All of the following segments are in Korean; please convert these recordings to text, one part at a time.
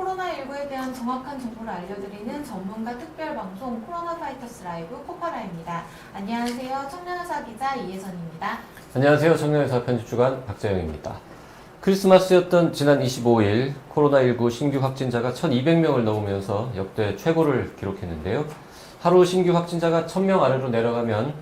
코로나19에 대한 정확한 정보를 알려드리는 전문가 특별방송 코로나 파이터스 라이브 코파라입니다. 안녕하세요. 청년의사 기자 이혜선입니다. 안녕하세요. 청년의사 편집주간 박재영입니다. 크리스마스였던 지난 25일 코로나19 신규 확진자가 1,200명을 넘으면서 역대 최고를 기록했는데요. 하루 신규 확진자가 1,000명 아래로 내려가면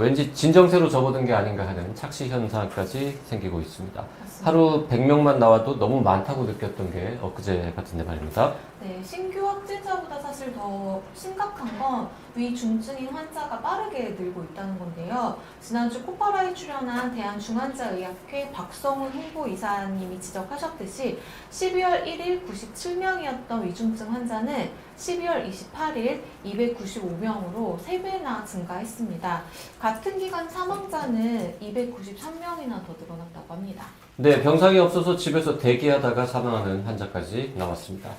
왠지 진정세로 접어든 게 아닌가 하는 착시 현상까지 생기고 있습니다. 맞습니다. 하루 100명만 나와도 너무 많다고 느꼈던 게 엊그제 같은데 말입니다. 네, 신규 확진자보다 사실 더 심각한 건 위중증인 환자가 빠르게 늘고 있다는 건데요. 지난주 코파라에 출연한 대한중환자의학회 박성훈 홍보이사님이 지적하셨듯이 12월 1일 97명이었던 위중증 환자는 12월 28일 295명으로 3배나 증가했습니다. 같은 기간 사망자는 293명이나 더 늘어났다고 합니다. 네, 병상이 없어서 집에서 대기하다가 사망하는 환자까지 나왔습니다.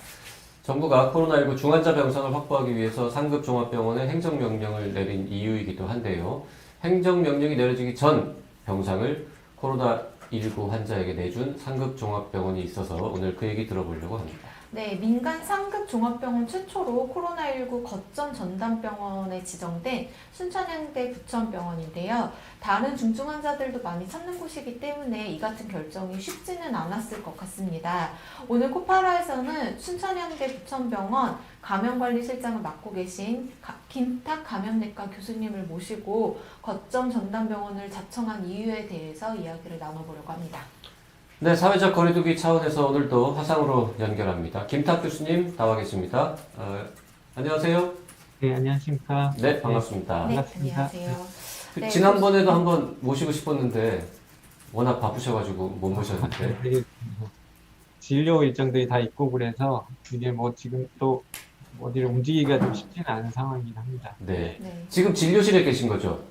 정부가 코로나19 중환자 병상을 확보하기 위해서 상급 종합병원에 행정명령을 내린 이유이기도 한데요. 행정명령이 내려지기 전 병상을 코로나19 환자에게 내준 상급 종합병원이 있어서 오늘 그 얘기 들어보려고 합니다. 네, 민간 상급 종합병원 최초로 코로나19 거점 전담병원에 지정된 순천향대 부천병원인데요. 다른 중증 환자들도 많이 찾는 곳이기 때문에 이 같은 결정이 쉽지는 않았을 것 같습니다. 오늘 코파라에서는 순천향대 부천병원 감염관리실장을 맡고 계신 김탁 감염내과 교수님을 모시고 거점 전담병원을 자청한 이유에 대해서 이야기를 나눠보려고 합니다. 네, 사회적 거리두기 차원에서 오늘도 화상으로 연결합니다. 김탁 교수님 나와 계십니다. 안녕하세요. 네, 안녕하십니까. 네, 반갑습니다. 네, 반갑습니다. 안녕하세요. 네, 지난번에도 한번 모시고 싶었는데 워낙 바쁘셔가지고 못 모셨는데. 되게 진료 일정들이 다 있고 그래서 이게 뭐 지금 또 어디를 움직이기가 좀 쉽지는 않은 상황이긴 합니다. 네. 네. 지금 진료실에 계신 거죠?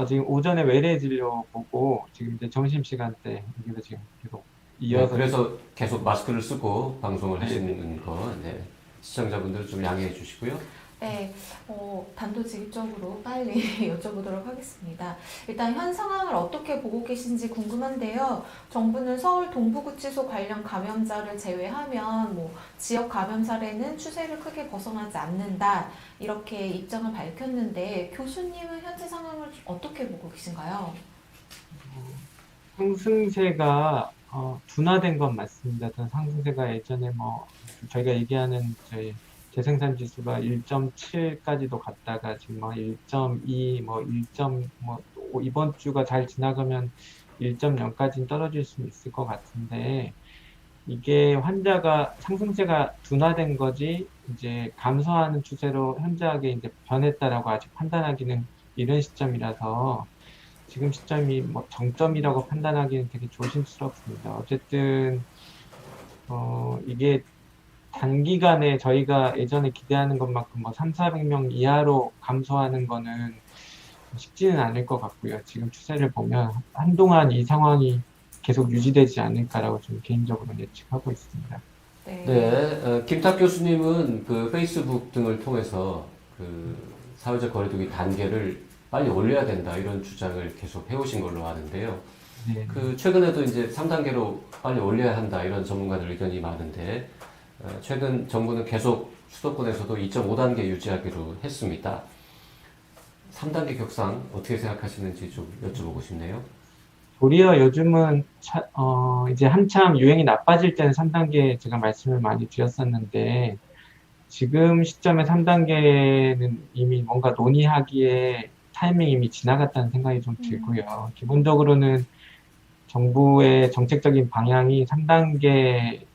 지금 오전에 외래 진료 보고 지금 이제 점심시간대 여기서 지금 계속 네, 이어서 그래서 계속 마스크를 쓰고 방송을 네. 하시는 거, 네. 시청자분들 좀 양해해 주시고요. 네, 단도직입적으로 빨리 여쭤보도록 하겠습니다. 일단 현 상황을 어떻게 보고 계신지 궁금한데요. 정부는 서울 동부구치소 관련 감염자를 제외하면 지역 감염 사례는 추세를 크게 벗어나지 않는다 이렇게 입장을 밝혔는데 교수님은 현재 상황을 어떻게 보고 계신가요? 상승세가 둔화된 건 맞습니다. 상승세가 예전에 저희가 얘기하는 저희 재생산 지수가 1.7까지도 갔다가 지금 1.2, 1. 이번 주가 잘 지나가면 1.0까지는 떨어질 수 있을 것 같은데 이게 환자가 상승세가 둔화된 거지 이제 감소하는 추세로 현저하게 이제 변했다라고 아직 판단하기는 이른 시점이라서 지금 시점이 정점이라고 판단하기는 되게 조심스럽습니다. 어쨌든 이게 단기간에 저희가 예전에 기대하는 것만큼 300~400명 이하로 감소하는 거는 쉽지는 않을 것 같고요. 지금 추세를 보면 한동안 이 상황이 계속 유지되지 않을까라고 좀 개인적으로 예측하고 있습니다. 네, 김탁 교수님은 그 페이스북 등을 통해서 그 사회적 거리두기 단계를 빨리 올려야 된다 이런 주장을 계속 해오신 걸로 아는데요. 네. 그 최근에도 이제 3단계로 빨리 올려야 한다 이런 전문가들 의견이 많은데 최근 정부는 계속 수도권에서도 2.5단계 유지하기로 했습니다. 3단계 격상 어떻게 생각하시는지 좀 여쭤보고 싶네요. 도리어 요즘은 이제 한참 유행이 나빠질 때는 3단계 제가 말씀을 많이 드렸었는데 지금 시점에 3단계는 이미 뭔가 논의하기에 타이밍이 이미 지나갔다는 생각이 좀 들고요. 기본적으로는 정부의 정책적인 방향이 3단계는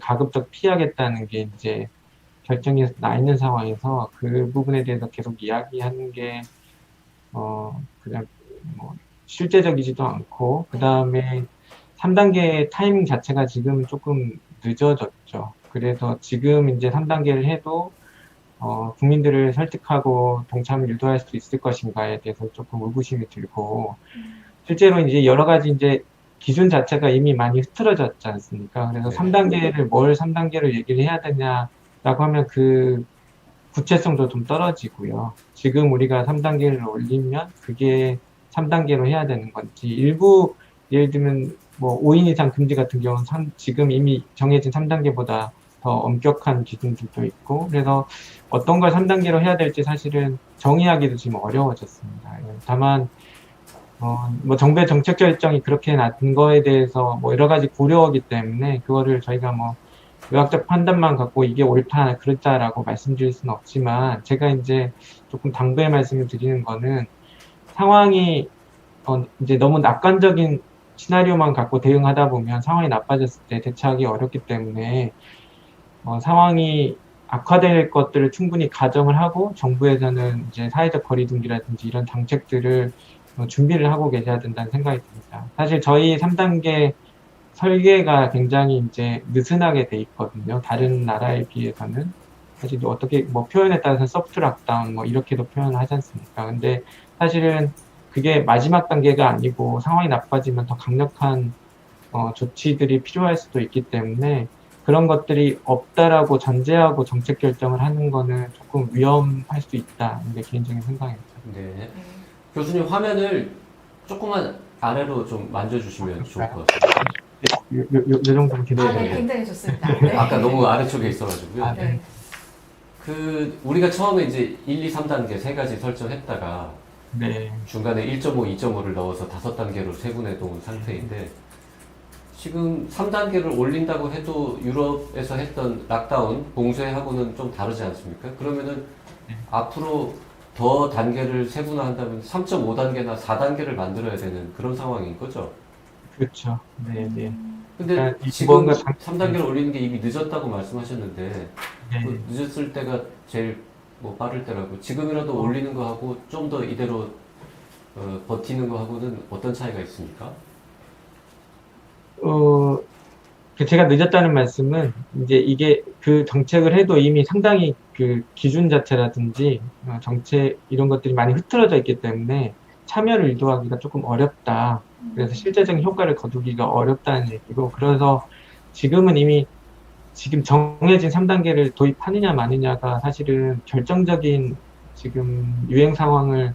가급적 피하겠다는 게 이제 결정이 나 있는 상황에서 그 부분에 대해서 계속 이야기하는 게 그냥 실제적이지도 않고 그 다음에 3단계 타이밍 자체가 지금 조금 늦어졌죠. 그래서 지금 이제 3단계를 해도 국민들을 설득하고 동참을 유도할 수 있을 것인가에 대해서 조금 의구심이 들고 실제로 이제 여러 가지 이제 기준 자체가 이미 많이 흐트러졌지 않습니까? 그래서 네. 3단계를 뭘 3단계로 얘기를 해야 되냐라고 하면 그 구체성도 좀 떨어지고요. 지금 우리가 3단계를 올리면 그게 3단계로 해야 되는 건지 일부 예를 들면 뭐 5인 이상 금지 같은 경우는 지금 이미 정해진 3단계보다 더 엄격한 기준들도 있고, 그래서 어떤 걸 3단계로 해야 될지 사실은 정의하기도 지금 어려워졌습니다. 다만 뭐 정부의 정책 결정이 그렇게 난 거에 대해서 뭐 여러 가지 고려하기 때문에 그거를 저희가 뭐 의학적 판단만 갖고 이게 옳다, 그렇다라고 말씀드릴 수는 없지만, 제가 이제 조금 당부의 말씀을 드리는 거는, 상황이 이제 너무 낙관적인 시나리오만 갖고 대응하다 보면 상황이 나빠졌을 때 대처하기 어렵기 때문에 상황이 악화될 것들을 충분히 가정을 하고, 정부에서는 이제 사회적 거리두기라든지 이런 정책들을 준비를 하고 계셔야 된다는 생각이 듭니다. 사실 저희 3단계 설계가 굉장히 이제 느슨하게 돼 있거든요. 다른 나라에 비해서는. 사실 어떻게 뭐 표현에 따라서 소프트 락다운 뭐 이렇게도 표현을 하지 않습니까? 근데 사실은 그게 마지막 단계가 아니고 상황이 나빠지면 더 강력한 조치들이 필요할 수도 있기 때문에, 그런 것들이 없다라고 전제하고 정책 결정을 하는 거는 조금 위험할 수 있다. 이게 개인적인 생각입니다. 네. 교수님 화면을 조금만 아래로 좀 만져주시면 좋을 것 같습니다. 요 정도면 네, 괜찮아요. 굉장히 좋습니다. 네. 아까 너무 아래쪽에 있어가지고요. 네. 우리가 처음에 이제 1, 2, 3단계 세 가지 설정했다가 네. 중간에 1.5, 2.5를 넣어서 5단계로 세분해 놓은 상태인데, 지금 3단계를 올린다고 해도 유럽에서 했던 락다운, 봉쇄하고는 좀 다르지 않습니까? 그러면은 앞으로 더 단계를 세분화한다면 3.5단계나 4단계를 만들어야 되는 그런 상황인 거죠? 그렇죠. 네, 네. 근데 그러니까 지금 뭔가 3단계를 올리는 게 이미 늦었다고 말씀하셨는데, 네. 늦었을 때가 제일 뭐 빠를 때라고, 지금이라도 올리는 거하고 좀 더 이대로 버티는 거하고는 어떤 차이가 있습니까? 제가 늦었다는 말씀은, 이제 이게 그 정책을 해도 이미 상당히 그 기준 자체라든지 정책 이런 것들이 많이 흐트러져 있기 때문에 참여를 유도하기가 조금 어렵다. 그래서 실제적인 효과를 거두기가 어렵다는 얘기고, 그래서 지금은 이미 지금 정해진 3단계를 도입하느냐 마느냐가 사실은 결정적인 지금 유행 상황을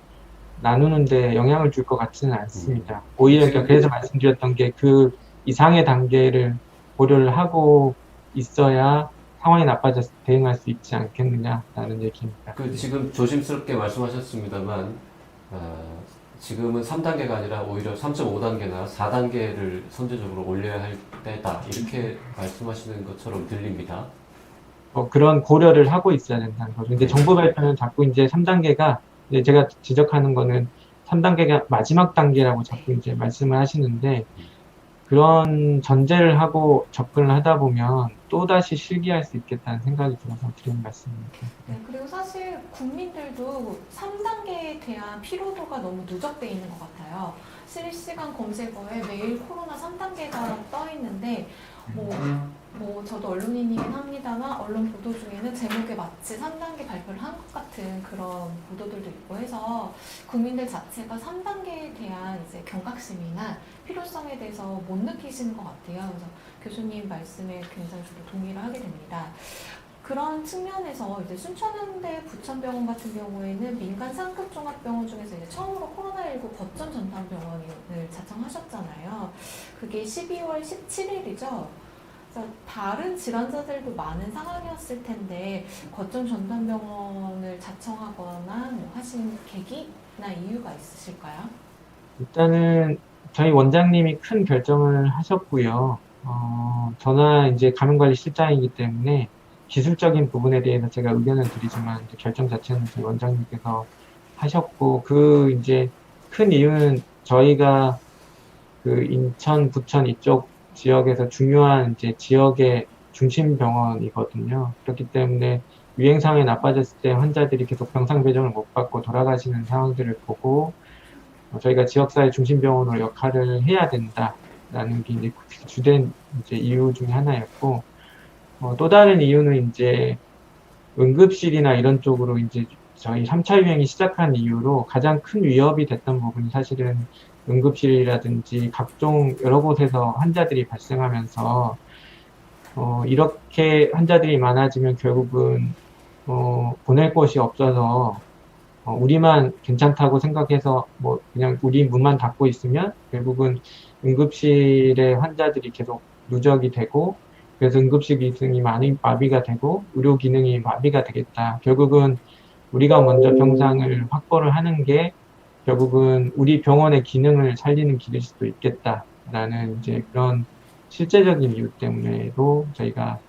나누는데 영향을 줄 것 같지는 않습니다. 오히려 그래서 말씀드렸던 게, 그 이상의 단계를 고려를 하고 있어야 상황이 나빠져서 대응할 수 있지 않겠느냐라는 얘기입니다. 지금 조심스럽게 말씀하셨습니다만, 지금은 3단계가 아니라 오히려 3.5단계나 4단계를 선제적으로 올려야 할 때다, 이렇게 말씀하시는 것처럼 들립니다. 그런 고려를 하고 있어야 된다는 거죠. 근데 정부 발표는 자꾸 이제 3단계가, 이제 제가 지적하는 거는 3단계가 마지막 단계라고 자꾸 이제 말씀을 하시는데, 그런 전제를 하고 접근을 하다 보면 또다시 실기할 수 있겠다는 생각이 들어서 드리는 말씀입니다. 네, 그리고 사실 국민들도 3단계에 대한 피로도가 너무 누적돼 있는 것 같아요. 실시간 검색어에 매일 코로나 3단계가 떠 있는데, 뭐 저도 언론인이긴 합니다만 언론 보도 중에는 제목에 마치 3단계 발표를 한 것 같은 그런 보도들도 있고 해서, 국민들 자체가 3단계에 대한 이제 경각심이나 필요성에 대해서 못 느끼시는 것 같아요. 그래서 교수님 말씀에 굉장히 저도 동의를 하게 됩니다. 그런 측면에서 이제 순천향대 부천병원 같은 경우에는 민간 상급 종합병원 중에서 이제 처음으로 코로나19 거점 전담병원을 자청하셨잖아요. 그게 12월 17일이죠. 다른 질환자들도 많은 상황이었을 텐데 거점 전담병원을 자청하거나 뭐 하신 계기나 이유가 있으실까요? 일단은 저희 원장님이 큰 결정을 하셨고요. 저는 이제 감염관리실장이기 때문에 기술적인 부분에 대해서 제가 의견을 드리지만, 이제 결정 자체는 저희 원장님께서 하셨고, 그 이제 큰 이유는 저희가 그 인천, 부천 이쪽 지역에서 중요한 이제 지역의 중심 병원이거든요. 그렇기 때문에 유행 상황이 나빠졌을 때 환자들이 계속 병상 배정을 못 받고 돌아가시는 상황들을 보고, 저희가 지역사회 중심 병원으로 역할을 해야 된다라는 게 이제 주된 이제 이유 중에 하나였고, 또 다른 이유는 이제 응급실이나 이런 쪽으로 이제 저희 3차 유행이 시작한 이후로 가장 큰 위협이 됐던 부분이 사실은 응급실이라든지 각종 여러 곳에서 환자들이 발생하면서, 이렇게 환자들이 많아지면 결국은 보낼 곳이 없어서 우리만 괜찮다고 생각해서 뭐 그냥 우리 문만 닫고 있으면 결국은 응급실에 환자들이 계속 누적이 되고, 그래서 응급실 기능이 많이 마비가 되고 의료 기능이 마비가 되겠다. 결국은 우리가 먼저 병상을 확보를 하는 게 결국은 우리 병원의 기능을 살리는 길일 수도 있겠다라는 이제 그런 실제적인 이유 때문에도 저희가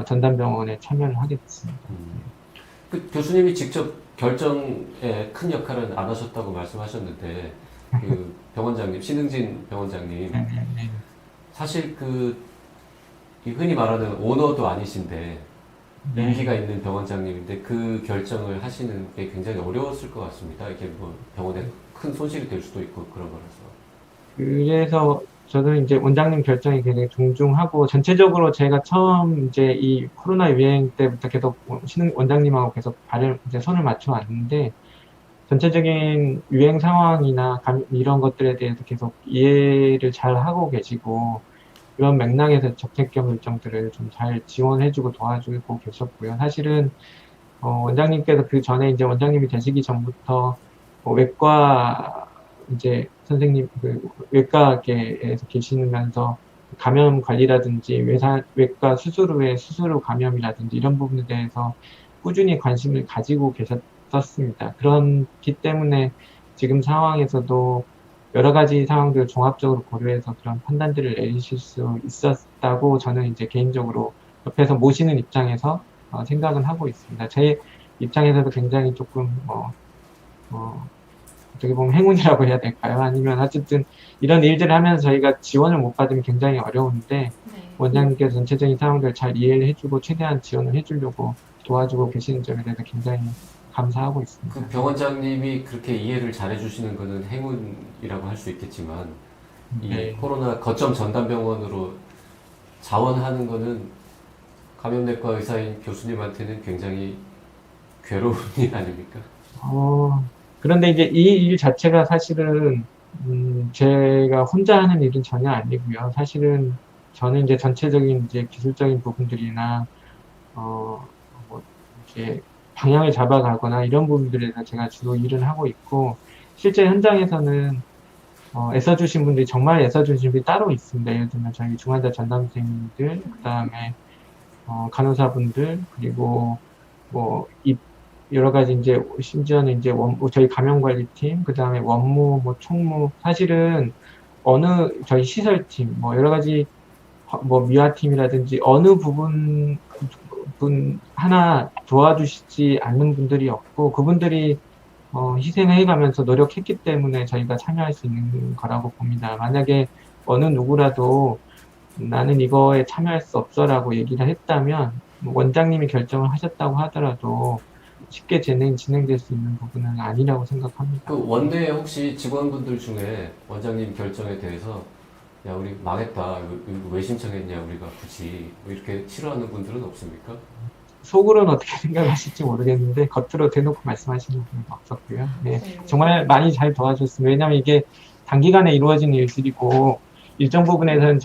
전담병원에 참여를 하게 됐습니다. 그 교수님이 직접 결정에 큰 역할은 안 하셨다고 말씀하셨는데 그 병원장님, 신흥진 병원장님 네, 네, 네. 사실 이 흔히 말하는 오너도 아니신데 네. 임기가 있는 병원장님인데 그 결정을 하시는 게 굉장히 어려웠을 것 같습니다. 이게 뭐 병원에 큰 손실이 될 수도 있고 그런 거라서. 그래서 저도 이제 원장님 결정이 굉장히 존중하고, 전체적으로 제가 처음 이제 이 코로나 유행 때부터 계속 신흥 원장님하고 계속 이제 손을 맞춰 왔는데, 전체적인 유행 상황이나 이런 것들에 대해서 계속 이해를 잘 하고 계시고, 이런 맥락에서 적폐경 일정들을 좀 잘 지원해주고 도와주고 계셨고요. 사실은 원장님께서 그 전에 이제 원장님이 되시기 전부터 외과 이제 선생님 외과계에서 계시면서 감염 관리라든지 외과 수술 후에 수술 후 감염이라든지 이런 부분에 대해서 꾸준히 관심을 가지고 계셨었습니다. 그렇기 때문에 지금 상황에서도 여러 가지 상황들을 종합적으로 고려해서 그런 판단들을 내리실 수 있었다고 저는 이제 개인적으로 옆에서 모시는 입장에서 생각은 하고 있습니다. 제 입장에서도 굉장히 조금 어떻게 보면 행운이라고 해야 될까요? 아니면 어쨌든 이런 일들을 하면서 저희가 지원을 못 받으면 굉장히 어려운데, 네. 원장님께서 전체적인 상황들을 잘 이해를 해주고 최대한 지원을 해주려고 도와주고 계시는 점에 대해서 굉장히 감사하고 있습니다. 그 병원장님이 그렇게 이해를 잘해주시는 거는 행운이라고 할 수 있겠지만 이 네. 코로나 거점 전담병원으로 자원하는 거는 감염내과 의사인 교수님한테는 굉장히 괴로운 일 아닙니까? 그런데 이제 이 일 자체가 사실은 제가 혼자 하는 일은 전혀 아니고요. 사실은 저는 이제 전체적인 이제 기술적인 부분들이나 뭐 이렇게 방향을 잡아가거나 이런 부분들에서 제가 주로 일을 하고 있고, 실제 현장에서는 애써주신 분들이 정말 애써주신 분들이 따로 있습니다. 예를 들면 저희 중환자 전담생들, 그 다음에 간호사분들, 그리고 뭐 여러 가지 이제 심지어는 이제 저희 감염관리팀, 그 다음에 원무, 뭐 총무, 사실은 저희 시설팀, 뭐 여러 가지 뭐 미화팀이라든지 어느 분 하나 도와주시지 않는 분들이 없고, 그분들이 희생해가면서 노력했기 때문에 저희가 참여할 수 있는 거라고 봅니다. 만약에 어느 누구라도 나는 이거에 참여할 수 없어라고 얘기를 했다면, 원장님이 결정을 하셨다고 하더라도 쉽게 진행될 수 있는 부분은 아니라고 생각합니다. 그 원내에 혹시 직원분들 중에 원장님 결정에 대해서 야 우리 망했다 이거 왜 신청했냐 우리가 굳이 뭐 이렇게 싫어하는 분들은 없습니까? 속으로는 어떻게 생각하실지 모르겠는데 겉으로 대놓고 말씀하시는 분은 없었고요. 네, 네. 정말 많이 잘 도와줬습니다. 왜냐하면 이게 단기간에 이루어지는 일들이고, 일정 부분에서는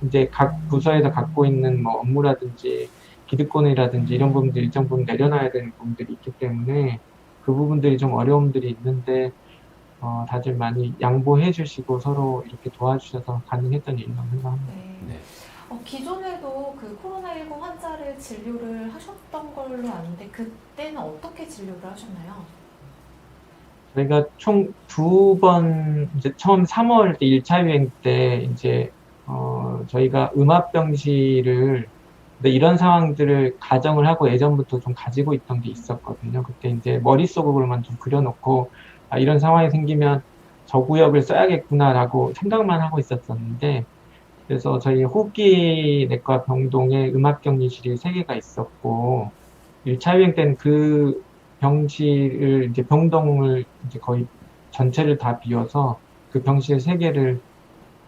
이제 각 부서에서 갖고 있는 뭐 업무라든지 기득권이라든지 이런 부분들 일정 부분 내려놔야 되는 부분들이 있기 때문에 그 부분들이 좀 어려움들이 있는데, 다들 많이 양보해 주시고 서로 이렇게 도와주셔서 가능했던 일이라고 생각합니다. 네. 기존에도 그 코로나19 환자를 진료를 하셨던 걸로 아는데 그때는 어떻게 진료를 하셨나요? 저희가 총 2번, 이제 처음 3월 때 1차 유행 때 이제 저희가 음압병실을, 근데 이런 상황들을 가정을 하고 예전부터 좀 가지고 있던 게 있었거든요. 그때 이제 머릿속으로만 좀 그려놓고 이런 상황이 생기면 저 구역을 써야겠구나라고 생각만 하고 있었었는데, 그래서 저희 호흡기 내과 병동에 음압격리실이 3개가 있었고, 1차 유행 때는 그 병실을 이제 병동을 이제 거의 전체를 다 비워서 그 병실 3개를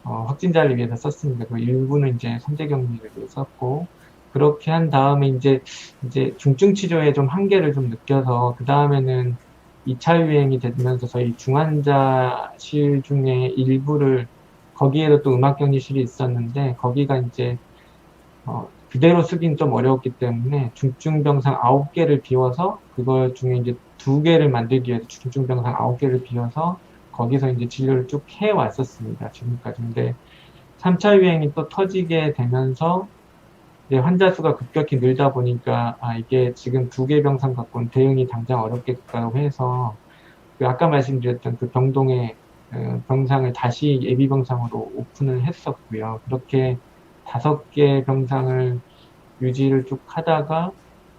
확진자를 위해서 썼습니다. 그 일부는 이제 선제 격리를 위해 썼고, 그렇게 한 다음에 이제 중증 치료에 좀 한계를 좀 느껴서 그 다음에는 2차 유행이 되면서 저희 중환자실 중에 일부를, 거기에도 또 음압격리실이 있었는데 거기가 이제 그대로 쓰긴 좀 어려웠기 때문에 중증병상 9개를 비워서 그걸 중에 이제 2개를 만들기 위해서 중증병상 9개를 비워서 거기서 이제 진료를 쭉 해왔었습니다. 지금까지. 근데 3차 유행이 또 터지게 되면서 이제 환자 수가 급격히 늘다 보니까 이게 지금 2개 병상 갖고는 대응이 당장 어렵겠다고 해서 그 아까 말씀드렸던 그 병동의 병상을 다시 예비 병상으로 오픈을 했었고요. 그렇게 5개 병상을 유지를 쭉 하다가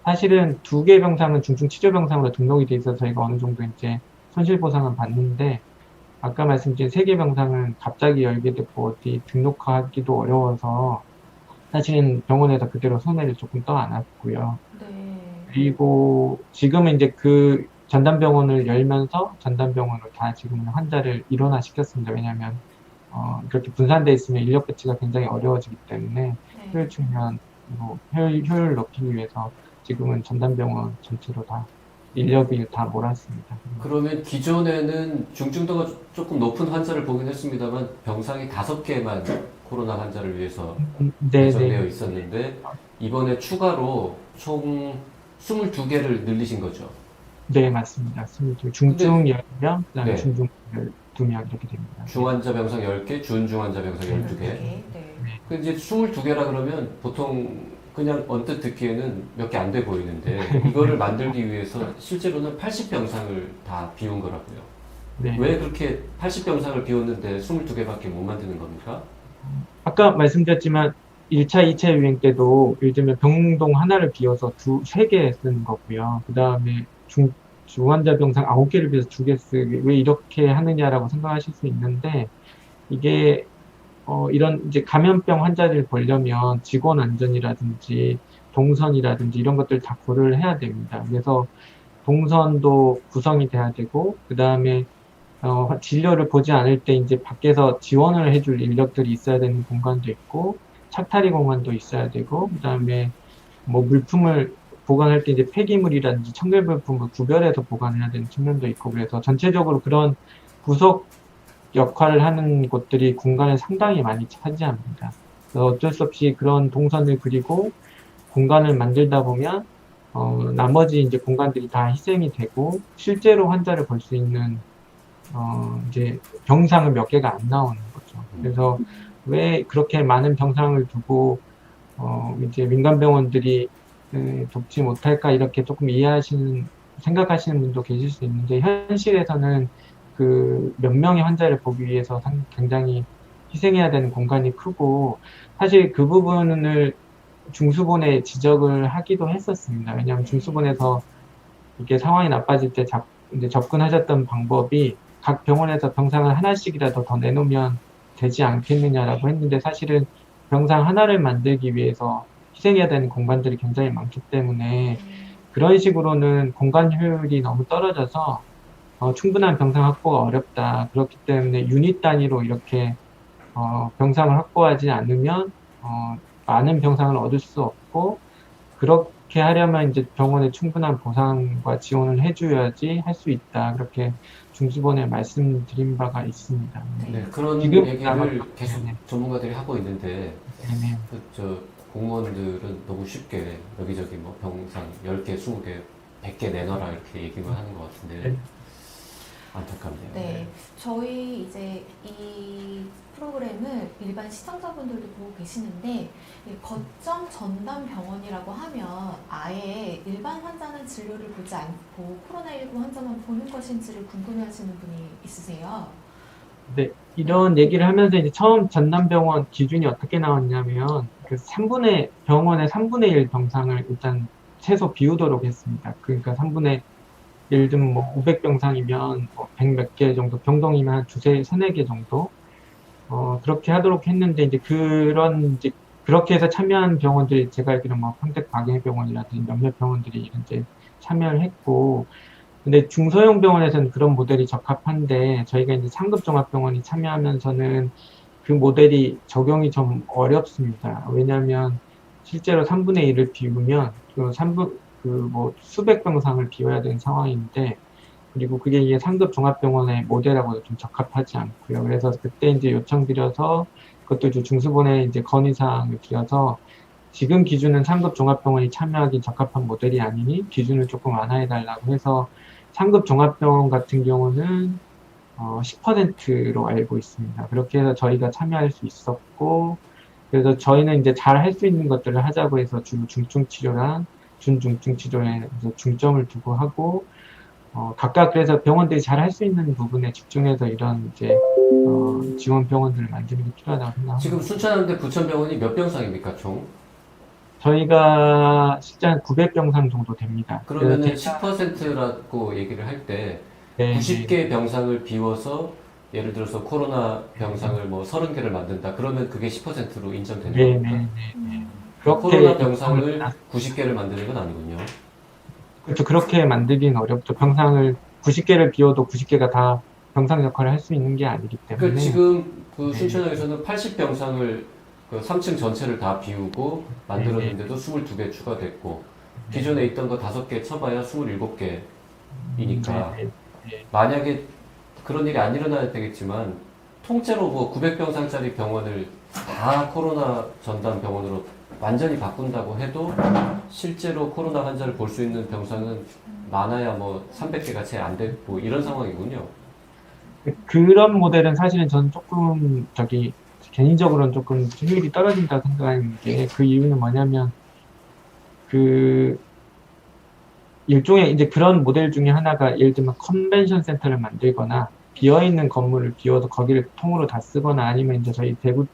사실은 2개 병상은 중증 치료 병상으로 등록이 돼 있어서 저희가 어느 정도 이제 손실 보상을 받는데 아까 말씀드린 3개 병상은 갑자기 열게 됐고 어디 등록하기도 어려워서 사실은 병원에서 그대로 손해를 조금 떠 안았고요. 네. 그리고 지금은 이제 그 전담병원을 열면서 전담병원으로 다 지금은 환자를 일원화시켰습니다. 왜냐하면 그렇게 분산돼 있으면 인력 배치가 굉장히 어려워지기 때문에 네. 효율 측면, 효율 높이기 위해서 지금은 전담병원 전체로 다 인력을 다 몰았습니다. 그러면 기존에는 중증도가 조금 높은 환자를 보긴 했습니다만 병상이 5개만 코로나 환자를 위해서 네, 예정되어 네. 있었는데 이번에 추가로 총 22개를 늘리신 거죠. 네, 맞습니다. 중증 10명, 그다음에 네. 중증 12명 이렇게 됩니다. 중환자 병상 10개, 준중환자 병상 12개. 네. 그 이제 22개라 그러면 보통 그냥 언뜻 듣기에는 몇 개 안 돼 보이는데 이거를 만들기 위해서 실제로는 80병상을 다 비운 거라고요. 네. 왜 그렇게 80병상을 비웠는데 22개밖에 못 만드는 겁니까? 아까 말씀드렸지만 1차, 2차 유행 때도 예를 들면 병동 하나를 비워서 3개 쓴 거고요. 그 다음에 중환자 병상 9개를 비워서 2개 쓰기 왜 이렇게 하느냐라고 생각하실 수 있는데 이게 이런 이제 감염병 환자를 보려면 직원 안전이라든지 동선이라든지 이런 것들 다 고려를 해야 됩니다. 그래서 동선도 구성이 돼야 되고 그 다음에 진료를 보지 않을 때 이제 밖에서 지원을 해줄 인력들이 있어야 되는 공간도 있고 착타리 공간도 있어야 되고 그 다음에 뭐 물품을 보관할 때 이제 폐기물이라든지 청결물품을 구별해서 보관해야 되는 측면도 있고 그래서 전체적으로 그런 구석 역할을 하는 곳들이 공간을 상당히 많이 차지합니다. 그래서 어쩔 수 없이 그런 동선을 그리고 공간을 만들다 보면 나머지 이제 공간들이 다 희생이 되고 실제로 환자를 볼 수 있는 이제 병상은 몇 개가 안 나오는 거죠. 그래서 왜 그렇게 많은 병상을 두고 이제 민간 병원들이 돕지 못할까 이렇게 조금 생각하시는 분도 계실 수 있는데 현실에서는 그 몇 명의 환자를 보기 위해서 굉장히 희생해야 되는 공간이 크고 사실 그 부분을 중수본에 지적을 하기도 했었습니다. 왜냐하면 중수본에서 이게 상황이 나빠질 때 이제 접근하셨던 방법이 각 병원에서 병상을 하나씩이라도 더 내놓으면 되지 않겠느냐라고 했는데 사실은 병상 하나를 만들기 위해서 희생해야 되는 공간들이 굉장히 많기 때문에 그런 식으로는 공간 효율이 너무 떨어져서 충분한 병상 확보가 어렵다. 그렇기 때문에 유닛 단위로 이렇게 병상을 확보하지 않으면 많은 병상을 얻을 수 없고 그렇게 하려면 이제 병원에 충분한 보상과 지원을 해줘야지 할 수 있다. 그렇게 중수본에 말씀드린 바가 있습니다. 네, 그런 지금 얘기를 계속 네. 전문가들이 하고 있는데 네네. 공무원들은 너무 쉽게 여기저기 뭐 병상 10개, 20개, 100개 내놔라 이렇게 얘기만 하는 것 같은데 네. 안타깝네요. 네, 저희 이제 이 프로그램을 일반 시청자분들도 보고 계시는데 이 거점 전담 병원이라고 하면 아예 일반 환자는 진료를 보지 않고 코로나19 환자만 보는 것인지를 궁금해하시는 분이 있으세요? 네, 이런 얘기를 하면서 이제 처음 전남병원 기준이 어떻게 나왔냐면 그 병원의 3분의 1 병상을 일단 최소 비우도록 했습니다. 그러니까 예를 들면 뭐 500병상이면 100 몇 개 정도, 병동이면 한 세네 개 정도 그렇게 하도록 했는데 이제 그렇게 해서 참여한 병원들이 제가 알기로는 뭐 평택과계병원이라든지 몇몇 병원들이 이제 참여를 했고 근데 중소형 병원에서는 그런 모델이 적합한데 저희가 이제 상급 종합병원이 참여하면서는 그 모델이 적용이 좀 어렵습니다. 왜냐하면 실제로 3분의 1을 비우면 수백 병상을 비워야 되는 상황인데 그리고 이게 상급 종합병원의 모델하고도 좀 적합하지 않고요. 그래서 그때 이제 요청드려서 그것도 이제 중수본에 이제 건의사항을 드려서 지금 기준은 상급 종합병원이 참여하기 적합한 모델이 아니니 기준을 조금 완화해달라고 해서 상급 종합병원 같은 경우는 10%로 알고 있습니다. 그렇게 해서 저희가 참여할 수 있었고, 그래서 저희는 이제 잘 할 수 있는 것들을 하자고 해서 주 중증 치료랑 준중증 치료에 이제 중점을 두고 하고, 각각 그래서 병원들이 잘 할 수 있는 부분에 집중해서 이런 이제 지원 병원들을 만드는 게 필요하다고 생각합니다. 지금 순천향대 부천병원이 몇 병상입니까, 총? 저희가 실제 한 900병상 정도 됩니다. 그러면은 10%라고 얘기를 할 때 네, 90개 병상을 비워서 예를 들어서 코로나 병상을 뭐 30개를 만든다. 그러면 그게 10%로 인정되는 네, 겁니까? 네, 음. 코로나 병상을 90개를 만드는 건 아니군요. 그렇죠. 그렇게 만들기는 어렵죠. 병상을 90개를 비워도 90개가 다 병상 역할을 할 수 있는 게 아니기 그 때문에 지금 그 네. 순천향에서는 80병상을 그 3층 전체를 다 비우고 만들었는데도 22개 추가됐고 기존에 있던 거 5개 쳐봐야 27개이니까 네, 네. 만약에 그런 일이 안 일어나야 되겠지만 통째로 뭐 900병상짜리 병원을 다 코로나 전담 병원으로 완전히 바꾼다고 해도 실제로 코로나 환자를 볼 수 있는 병상은 많아야 뭐 300개가 채 안 되고 이런 상황이군요. 그런 모델은 사실은 저는 조금 개인적으로는 조금 효율이 떨어진다고 생각하는 게 그 이유는 뭐냐면 그 일종의 이제 그런 모델 중에 하나가 예를 들면 컨벤션 센터를 만들거나 비어있는 건물을 비워서 거기를 통으로 다 쓰거나 아니면 이제 저희 대구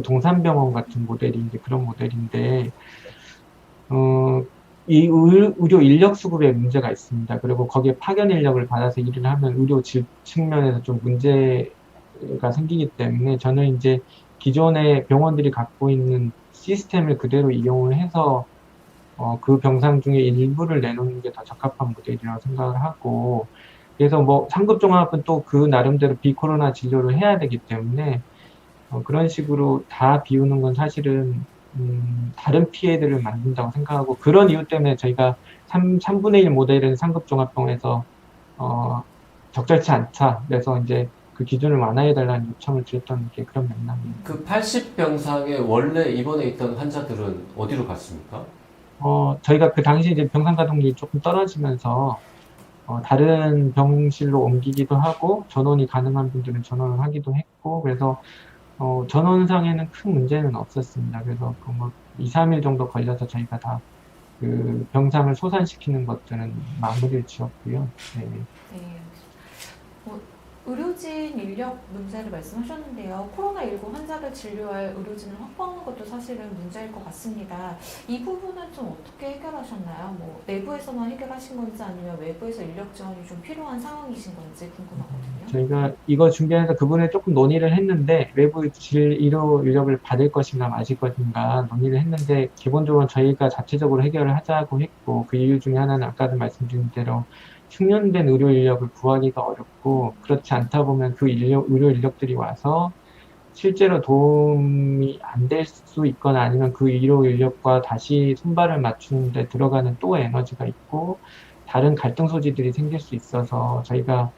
동산병원 같은 모델이 이제 그런 모델인데 이 의료 인력 수급에 문제가 있습니다. 그리고 거기에 파견 인력을 받아서 일을 하면 의료 질 측면에서 좀 문제가 생기기 때문에 저는 이제 기존의 병원들이 갖고 있는 시스템을 그대로 이용을 해서 그 병상 중에 일부를 내놓는 게 더 적합한 모델이라고 생각을 하고, 그래서 뭐 상급종합은 또 그 나름대로 비코로나 진료를 해야 되기 때문에 그런 식으로 다 비우는 건 사실은 다른 피해들을 만든다고 생각하고 그런 이유 때문에 저희가 3분의 1 모델은 상급종합병원에서 적절치 않다. 그래서 이제 그 기준을 완화해달라는 요청을 드렸던 게 그런 맥락입니다. 그 80병상에 원래 입원해 있던 환자들은 어디로 갔습니까? 저희가 그 당시 이제 병상 가동률이 조금 떨어지면서 다른 병실로 옮기기도 하고 전원이 가능한 분들은 전원을 하기도 했고 그래서 전원상에는 큰 문제는 없었습니다. 그래서 그뭐 2, 3일 정도 걸려서 저희가 다 그 병상을 소산시키는 것들은 마무리를 지었고요. 네. 네. 의료진 인력 문제를 말씀하셨는데요. 코로나19 환자를 진료할 의료진을 확보하는 것도 사실은 문제일 것 같습니다. 이 부분은 좀 어떻게 해결하셨나요? 뭐 내부에서만 해결하신 건지 아니면 외부에서 인력 지원이 좀 필요한 상황이신 건지 궁금하거든요. 저희가 이거 준비하면서 그분에 조금 논의를 했는데 외부 의료 인력을 받을 것인가 마실 것인가 논의를 했는데 기본적으로 저희가 자체적으로 해결을 하자고 했고 그 이유 중에 하나는 아까도 말씀드린 대로 숙련된 의료 인력을 구하기가 어렵고 그렇지 않다 보면 그 의료 인력들이 와서 실제로 도움이 안 될 수 있거나 아니면 그 의료 인력과 다시 손발을 맞추는데 들어가는 또 에너지가 있고 다른 갈등 소지들이 생길 수 있어서 저희가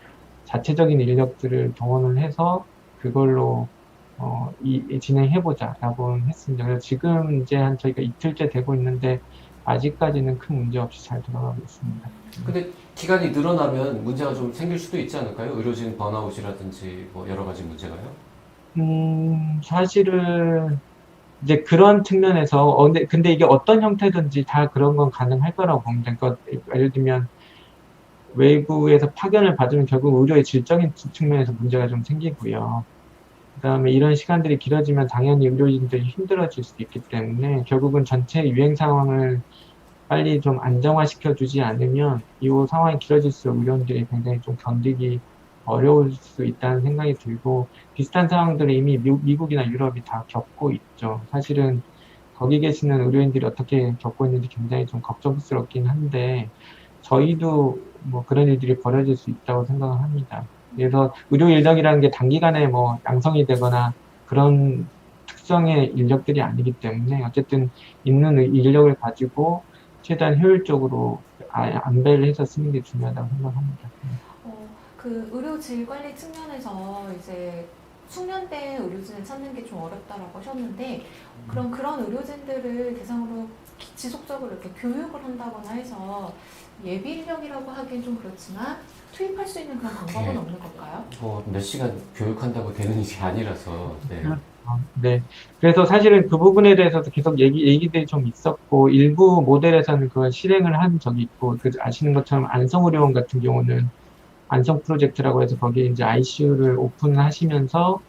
자체적인 인력들을 동원을 해서 그걸로 진행해보자라고 했습니다. 그래서 지금 이제 한 저희가 이틀째 되고 있는데 아직까지는 큰 문제 없이 잘 돌아가고 있습니다. 근데 기간이 늘어나면 문제가 좀 생길 수도 있지 않을까요? 의료진 번아웃이라든지 뭐 여러 가지 문제가요? 사실은 이제 그런 측면에서 근데 이게 어떤 형태든지 다 그런 건 가능할 거라고 봅니다. 그러니까 예를 들면 외부에서 파견을 받으면 결국 의료의 질적인 측면에서 문제가 좀 생기고요. 그다음에 이런 시간들이 길어지면 당연히 의료진들이 힘들어질 수 있기 때문에 결국은 전체 유행 상황을 빨리 좀 안정화시켜 주지 않으면 이 상황이 길어질수록 의료인들이 굉장히 좀 견디기 어려울 수 있다는 생각이 들고 비슷한 상황들을 이미 미국이나 유럽이 다 겪고 있죠. 사실은 거기 계시는 의료인들이 어떻게 겪고 있는지 굉장히 좀 걱정스럽긴 한데 저희도 뭐 그런 일들이 벌어질 수 있다고 생각을 합니다. 그래서 의료 인력이라는 게 단기간에 뭐 양성이 되거나 그런 특성의 인력들이 아니기 때문에 어쨌든 있는 인력을 가지고 최대한 효율적으로 안배를 해서 쓰는 게 중요하다고 생각합니다. 그 의료 질 관리 측면에서 이제 숙련된 의료진을 찾는 게 좀 어렵다라고 하셨는데 그럼 그런 의료진들을 대상으로 지속적으로 이렇게 교육을 한다거나 해서 예비 인력이라고 하기엔 좀 그렇지만 투입할 수 있는 그런 방법은 네. 없는 걸까요? 몇 시간 교육한다고 되는 일이 아니라서. 네. 네. 그래서 사실은 그 부분에 대해서도 계속 얘기들이 좀 있었고, 일부 모델에서는 그걸 실행을 한 적이 있고, 아시는 것처럼 안성의료원 같은 경우는 안성 프로젝트라고 해서 거기에 이제 ICU를 오픈하시면서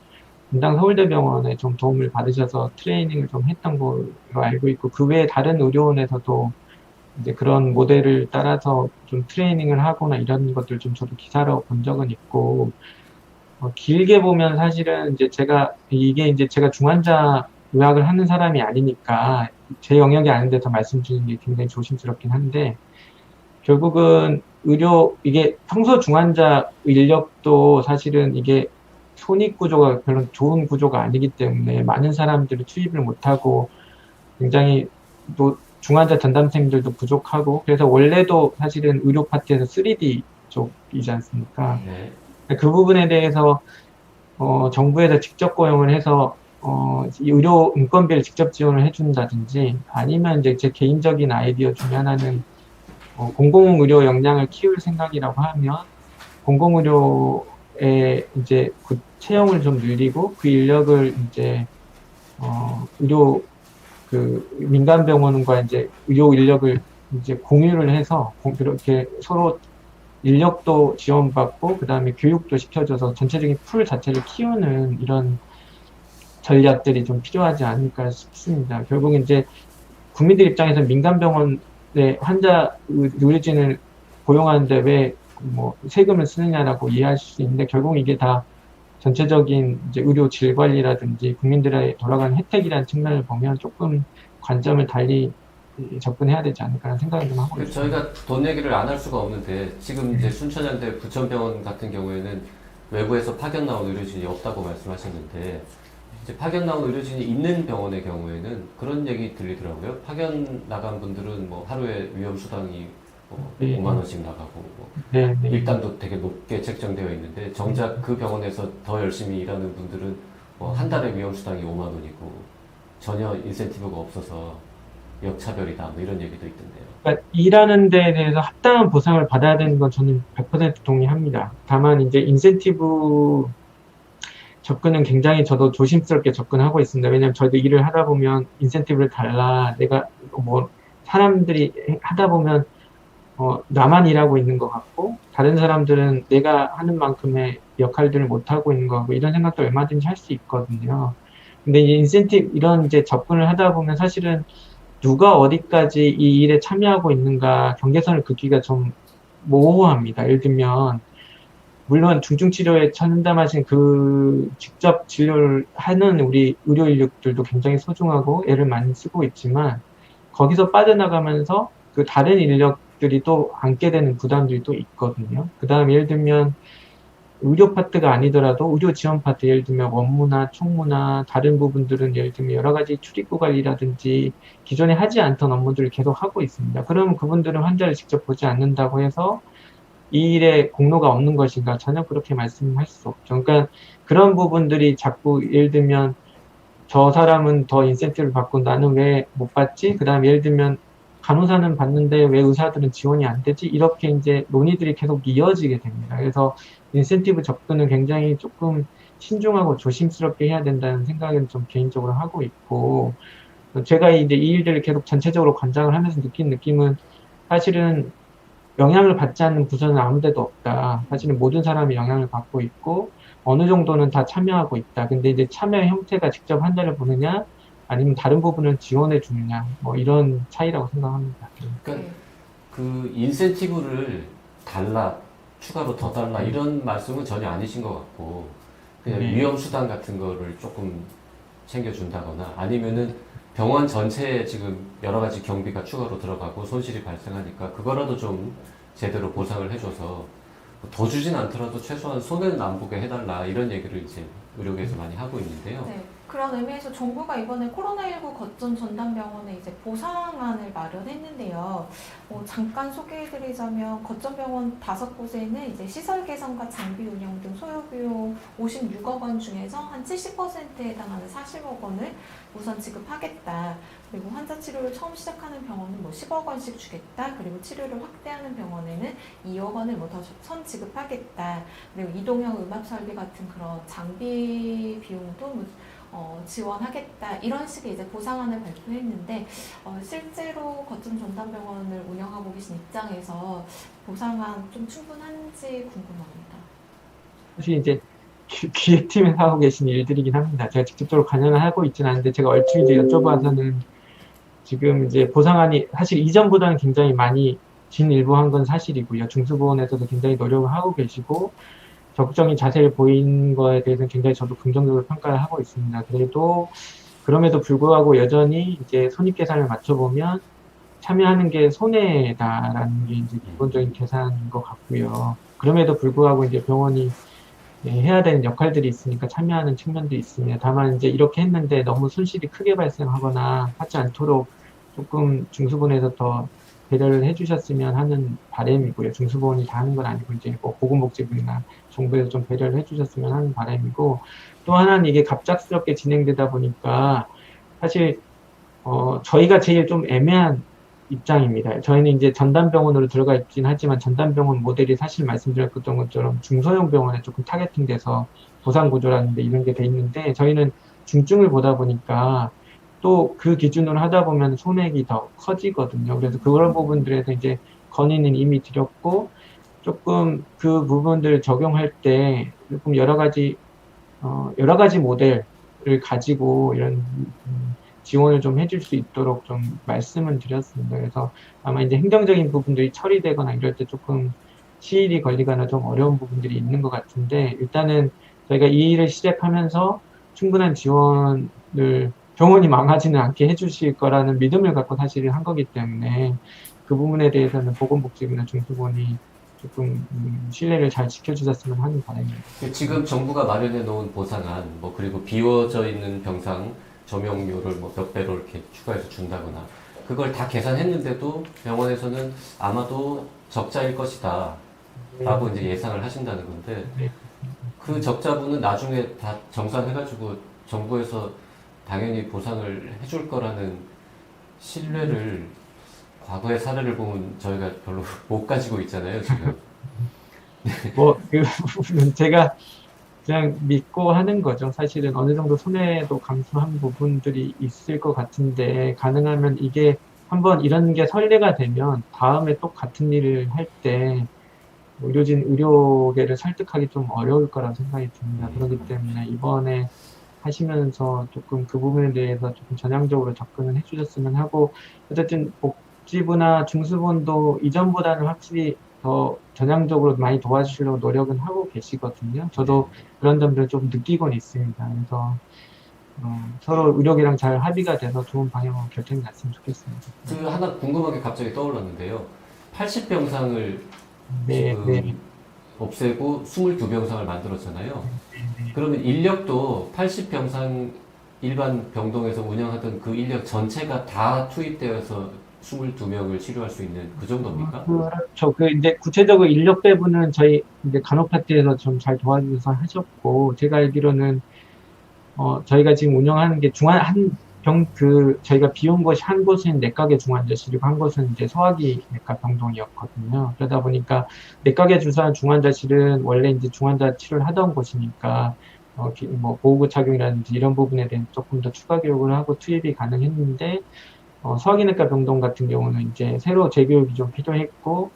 분당 서울대병원에 좀 도움을 받으셔서 트레이닝을 좀 했던 걸로 알고 있고, 그 외에 다른 의료원에서도 이제 그런 모델을 따라서 좀 트레이닝을 하거나 이런 것들 좀 저도 기사로 본 적은 있고, 길게 보면 사실은 이제 제가 중환자 의학을 하는 사람이 아니니까 제 영역이 아닌데 더 말씀 주는 게 굉장히 조심스럽긴 한데, 결국은 이게 평소 중환자 인력도 사실은 이게 손익 구조가 별로 좋은 구조가 아니기 때문에 많은 사람들이 투입을 못하고 굉장히 또 중환자 전담생들도 부족하고, 그래서 원래도 사실은 의료 파트에서 3D 쪽이지 않습니까? 네. 그 부분에 대해서 정부에서 직접 고용을 해서 이 의료 인건비를 직접 지원을 해준다든지, 아니면 이제 제 개인적인 아이디어 중에 하나는 공공의료 역량을 키울 생각이라고 하면 공공의료에 이제 그 채용을 좀 늘리고 그 인력을 이제 의료 그 민간 병원과 이제 의료 인력을 이제 공유를 해서 그렇게 서로 인력도 지원받고 그다음에 교육도 시켜줘서 전체적인 풀 자체를 키우는 이런 전략들이 좀 필요하지 않을까 싶습니다. 결국 이제 국민들 입장에서 민간 병원에 환자 의료진을 고용하는데 왜 뭐 세금을 쓰느냐라고 이해할 수 있는데, 결국 이게 다 전체적인 이제 의료 질 관리라든지 국민들의 돌아가는 혜택이라는 측면을 보면 조금 관점을 달리 접근해야 되지 않을까라는 생각을 좀 하고 있습니다. 저희가 돈 얘기를 안 할 수가 없는데 지금 이제 순천향대 부천병원 같은 경우에는 외부에서 파견 나온 의료진이 없다고 말씀하셨는데, 이제 파견 나온 의료진이 있는 병원의 경우에는 그런 얘기 들리더라고요. 파견 나간 분들은 뭐 하루에 위험 수당이 네. 5만 원씩 나가고 네, 네. 일당도 되게 높게 책정되어 있는데, 정작 그 병원에서 더 열심히 일하는 분들은 한 달에 위험 수당이 5만 원이고 전혀 인센티브가 없어서 역차별이다 뭐 이런 얘기도 있던데요. 그러니까 일하는 데에 대해서 합당한 보상을 받아야 되는 건 저는 100% 동의합니다. 다만 이제 인센티브 접근은 굉장히 저도 조심스럽게 접근하고 있습니다. 왜냐하면 저도 일을 하다 보면 인센티브를 달라, 내가 뭐 사람들이 하다 보면 나만 일하고 있는 것 같고 다른 사람들은 내가 하는 만큼의 역할들을 못 하고 있는 것 같고, 이런 생각도 얼마든지 할 수 있거든요. 근데 이 인센티브 이런 이제 접근을 하다 보면 사실은 누가 어디까지 이 일에 참여하고 있는가 경계선을 긋기가 좀 모호합니다. 예를 들면 물론 중증치료에 전담하신 그 직접 진료를 하는 우리 의료 인력들도 굉장히 소중하고 애를 많이 쓰고 있지만, 거기서 빠져나가면서 그 다른 인력들이 또 안게 되는 부담들이 또 있거든요. 그 다음 예를 들면 의료 파트가 아니더라도 의료 지원 파트, 예를 들면 원무나 총무나 다른 부분들은 예를 들면 여러 가지 출입구 관리라든지 기존에 하지 않던 업무들을 계속 하고 있습니다. 그러면 그분들은 환자를 직접 보지 않는다고 해서 이 일에 공로가 없는 것인가? 전혀 그렇게 말씀할 수 없죠. 그러니까 그런 부분들이 자꾸 예를 들면 저 사람은 더 인센티브를 받고 나는 왜 못 받지? 그 다음에 예를 들면 간호사는 받는데 왜 의사들은 지원이 안 되지? 이렇게 이제 논의들이 계속 이어지게 됩니다. 그래서 인센티브 접근은 굉장히 조금 신중하고 조심스럽게 해야 된다는 생각은 좀 개인적으로 하고 있고, 제가 이제 이 일들을 계속 전체적으로 관장을 하면서 느낀 느낌은 사실은 영향을 받지 않는 부서는 아무 데도 없다. 사실은 모든 사람이 영향을 받고 있고 어느 정도는 다 참여하고 있다. 근데 이제 참여 형태가 직접 환자를 보느냐 아니면 다른 부분을 지원해 주느냐, 뭐 이런 차이라고 생각합니다. 그러니까 그 인센티브를 달라, 추가로 더 달라 이런 말씀은 전혀 아니신 것 같고, 그냥 네. 위험 수당 같은 거를 조금 챙겨준다거나 아니면은 병원 전체에 지금 여러 가지 경비가 추가로 들어가고 손실이 발생하니까 그거라도 좀 제대로 보상을 해줘서 더 주진 않더라도 최소한 손해는 안 보게 해달라 이런 얘기를 이제 의료계에서 많이 하고 있는데요. 네. 그런 의미에서 정부가 이번에 코로나19 거점 전담병원에 이제 보상안을 마련했는데요. 잠깐 소개해드리자면 거점 병원 5곳에는 이제 시설 개선과 장비 운영 등 소요 비용 56억 원 중에서 한 70%에 해당하는 40억 원을 우선 지급하겠다. 그리고 환자 치료를 처음 시작하는 병원은 뭐 10억 원씩 주겠다. 그리고 치료를 확대하는 병원에는 2억 원을 뭐 더 선 지급하겠다. 그리고 이동형 음압 설비 같은 그런 장비 비용도 지원하겠다. 이런 식의 이제 보상안을 발표했는데 실제로 거점 전담병원을 운영하고 계신 입장에서 보상안 좀 충분한지 궁금합니다. 사실 이제 기획팀에서 하고 계신 일들이긴 합니다. 제가 직접적으로 관여를 하고 있지는 않은데 제가 얼추 이제 여쭤봐서는 지금 이제 보상안이 사실 이전보다는 굉장히 많이 진일보한 건 사실이고요. 중수보원에서도 굉장히 노력을 하고 계시고 적극적인 자세를 보인 거에 대해서는 굉장히 저도 긍정적으로 평가를 하고 있습니다. 그래도 그럼에도 불구하고 여전히 이제 손익계산을 맞춰보면 참여하는 게 손해다라는 게 이제 기본적인 계산인 것 같고요. 그럼에도 불구하고 이제 병원이 해야 되는 역할들이 있으니까 참여하는 측면도 있습니다. 다만 이제 이렇게 했는데 너무 손실이 크게 발생하거나 하지 않도록 조금 중수본에서 더 배려를 해주셨으면 하는 바람이고요. 중수본이 다 하는 건 아니고 이제 뭐 보건복지부나 정부에서 좀 배려를 해주셨으면 하는 바람이고, 또 하나는 이게 갑작스럽게 진행되다 보니까 사실 저희가 제일 좀 애매한 입장입니다. 저희는 이제 전담병원으로 들어가 있긴 하지만 전담병원 모델이 사실 말씀드렸던 것처럼 중소형 병원에 조금 타겟팅돼서 보상구조라는데 이런 게 돼 있는데 저희는 중증을 보다 보니까 또 그 기준으로 하다 보면 손해가 더 커지거든요. 그래서 그런 부분들에서 이제 건의는 이미 드렸고 조금 그 부분들 적용할 때 조금 여러 가지 모델을 가지고 이런 지원을 좀 해줄 수 있도록 좀 말씀을 드렸습니다. 그래서 아마 이제 행정적인 부분들이 처리되거나 이럴 때 조금 시일이 걸리거나 좀 어려운 부분들이 있는 것 같은데 일단은 저희가 이 일을 시작하면서 충분한 지원을 병원이 망하지는 않게 해주실 거라는 믿음을 갖고 사실 한 거기 때문에 그 부분에 대해서는 보건복지부나 중수본이 조금 신뢰를 잘 지켜주셨으면 하는 바람입니다. 지금 정부가 마련해 놓은 보상안, 그리고 비워져 있는 병상 조명료를 몇 배로 이렇게 추가해서 준다거나 그걸 다 계산했는데도 병원에서는 아마도 적자일 것이다 라고 이제 예상을 하신다는 건데 네. 그 적자분은 나중에 다 정산해가지고 정부에서 당연히 보상을 해줄 거라는 신뢰를 과거의 사례를 보면 저희가 별로 못 가지고 있잖아요, 지금. 그 부분은 제가 그냥 믿고 하는 거죠. 사실은 어느 정도 손해도 감수한 부분들이 있을 것 같은데, 가능하면 이게 한번 이런 게 선례가 되면 다음에 또 같은 일을 할 때 의료계를 설득하기 좀 어려울 거라고 생각이 듭니다. 그렇기 때문에 이번에 하시면서 조금 그 부분에 대해서 조금 전향적으로 접근을 해주셨으면 하고, 어쨌든 복지부나 중수본도 이전보다는 확실히 더 전향적으로 많이 도와주시려고 노력은 하고 계시거든요. 저도 그런 점들을 좀 느끼곤 있습니다. 그래서 서로 의료계랑 잘 합의가 돼서 좋은 방향으로 결정이 났으면 좋겠습니다. 그 하나 궁금한 게 갑자기 떠올랐는데요. 80병상을 네, 지금 네. 없애고 22병상을 만들었잖아요. 그러면 인력도 80병상 일반 병동에서 운영하던 그 인력 전체가 다 투입되어서 22명을 치료할 수 있는 그 정도입니까? 그렇죠. 이제 구체적으로 인력 배분은 저희 이제 간호파트에서 좀 잘 도와주셔서 하셨고, 제가 알기로는 저희가 지금 운영하는 게 저희가 비운 곳이 한 곳은 내과계 중환자실이고 한 곳은 이제 소화기 내과 병동이었거든요. 그러다 보니까 내과계 주사한 중환자실은 원래 이제 중환자 치료를 하던 곳이니까 보호구 착용이라든지 이런 부분에 대한 조금 더 추가 교육을 하고 투입이 가능했는데 소화기내과 병동 같은 경우는 이제 새로 재교육이 좀 필요했고,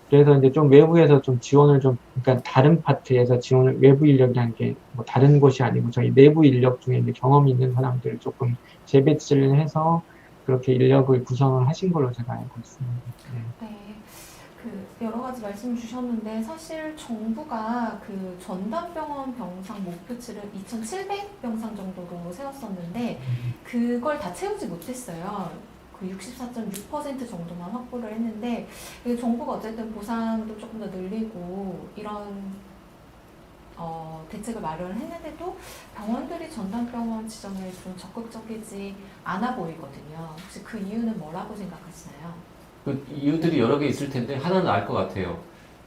그래서 이제 좀 외부에서 좀 지원을 그러니까 다른 파트에서 지원을, 외부 인력이라는 게 다른 곳이 아니고 저희 내부 인력 중에 이제 경험이 있는 사람들을 조금 재배치를 해서 그렇게 인력을 구성을 하신 걸로 제가 알고 있습니다. 네. 여러 가지 말씀 주셨는데 사실 정부가 그 전담병원 병상 목표치를 2,700병상 정도로 세웠었는데 그걸 다 채우지 못했어요. 그 64.6% 정도만 확보를 했는데 정부가 어쨌든 보상도 조금 더 늘리고 이런 대책을 마련을 했는데도 병원들이 전담병원 지정에 좀 적극적이지 않아 보이거든요. 혹시 그 이유는 뭐라고 생각하시나요? 그 이유들이 여러 개 있을 텐데 하나는 알 것 같아요.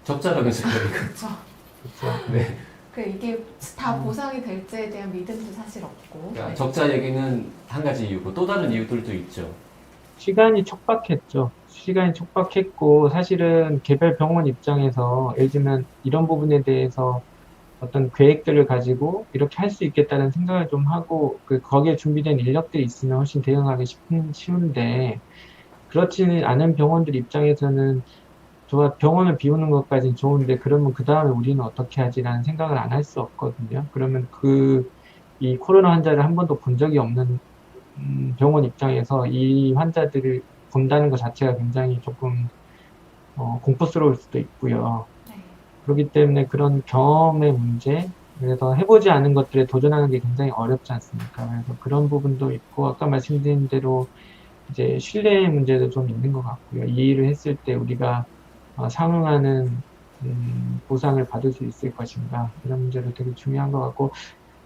적자라면서요. 그렇죠. 그렇죠. 네. 이게 다 보상이 될지에 대한 믿음도 사실 없고. 그러니까 네. 적자 얘기는 한 가지 이유고 또 다른 이유들도 있죠. 시간이 촉박했죠. 시간이 촉박했고, 사실은 개별 병원 입장에서, 예를 들면 이런 부분에 대해서 어떤 계획들을 가지고 이렇게 할 수 있겠다는 생각을 좀 하고, 거기에 준비된 인력들이 있으면 훨씬 대응하기 쉬운데, 그렇지는 않은 병원들 입장에서는 좋아, 병원을 비우는 것까지는 좋은데, 그러면 그 다음에 우리는 어떻게 하지라는 생각을 안 할 수 없거든요. 그러면 이 코로나 환자를 한 번도 본 적이 없는 병원 입장에서 이 환자들을 본다는 것 자체가 굉장히 조금 공포스러울 수도 있고요. 네. 그렇기 때문에 그런 경험의 문제, 그래서 해보지 않은 것들에 도전하는 게 굉장히 어렵지 않습니까? 그래서 그런 부분도 있고, 아까 말씀드린 대로 이제 신뢰의 문제도 좀 있는 것 같고요. 이 일을 했을 때 우리가 상응하는 보상을 받을 수 있을 것인가, 이런 문제도 되게 중요한 것 같고,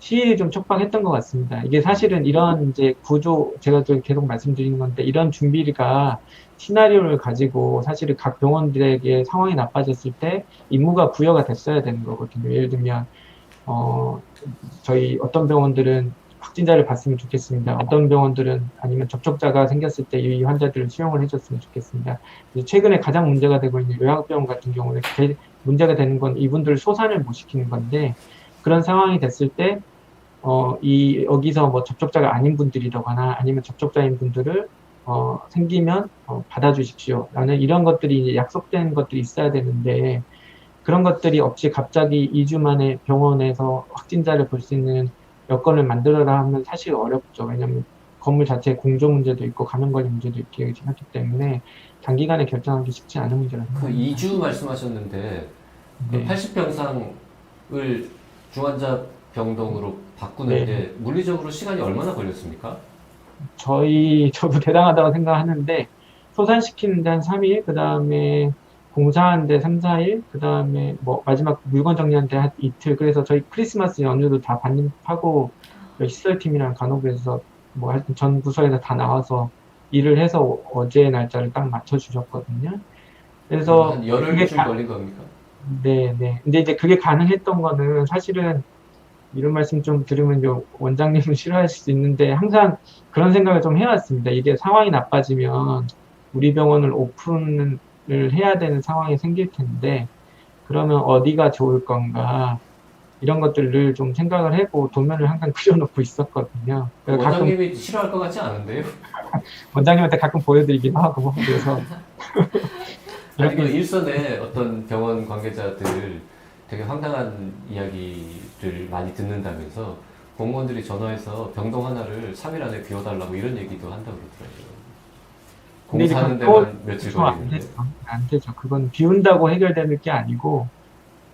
시일이 좀 촉박했던 것 같습니다. 이게 사실은 이런 이제 구조, 제가 또 계속 말씀드리는 건데, 이런 준비가 시나리오를 가지고 사실은 각 병원들에게 상황이 나빠졌을 때 임무가 부여가 됐어야 되는 거거든요. 예를 들면, 저희 어떤 병원들은 확진자를 봤으면 좋겠습니다. 어떤 병원들은 아니면 접촉자가 생겼을 때 이 환자들을 수용을 해줬으면 좋겠습니다. 최근에 가장 문제가 되고 있는 요양병원 같은 경우는 문제가 되는 건 이분들을 소산을 못 시키는 건데, 그런 상황이 됐을 때 여기서 뭐 접촉자가 아닌 분들이라거나 아니면 접촉자인 분들을 생기면 받아주십시오. 라는 이런 것들이 이제 약속된 것들이 있어야 되는데, 그런 것들이 없이 갑자기 2주 만에 병원에서 확진자를 볼 수 있는 여건을 만들어라 하면 사실 어렵죠. 왜냐하면 건물 자체에 공조 문제도 있고 감염관리 문제도 있기 때문에 단기간에 결정하기 쉽지 않은 문제라고 그 생각합니다. 2주 말씀하셨는데 그 네. 80병상을 중환자 병동으로 바꾸는데 물리적으로 시간이 얼마나 걸렸습니까? 저도 대단하다고 생각하는데, 소산시키는데 한 3일, 그 다음에 공사하는데 3, 4일, 그 다음에 뭐 마지막 물건 정리하는데 한 이틀. 그래서 저희 크리스마스 연휴도 다 반입하고, 저희 시설팀이랑 간호부에서 뭐 하여튼 전 부서에서 다 나와서 일을 해서 어제 날짜를 딱 맞춰주셨거든요. 그래서 한 열흘 그게 쯤 걸린 겁니까? 네. 근데 이제 그게 가능했던 거는 사실은 이런 말씀 좀 들으면 좀 원장님은 싫어하실 수 있는데, 항상 그런 생각을 좀 해왔습니다. 이게 상황이 나빠지면 우리 병원을 오픈을 해야 되는 상황이 생길 텐데, 그러면 어디가 좋을 건가, 이런 것들을 좀 생각을 해고 도면을 항상 그려놓고 있었거든요. 그래서 가끔 원장님이 싫어할 것 같지 않은데요? 원장님한테 가끔 보여드리기도 하고, 그래서 아니 그 이렇게 일선에 어떤 병원 관계자들 되게 황당한 이야기를 많이 듣는다면서 공무원들이 전화해서 병동 하나를 3일 안에 비워달라고 이런 얘기도 한다고 그러더라고요. 근데 이제 공사하는 그거 데만 며칠 안 걸리는데. 되죠. 안 되죠. 그건 비운다고 해결되는 게 아니고,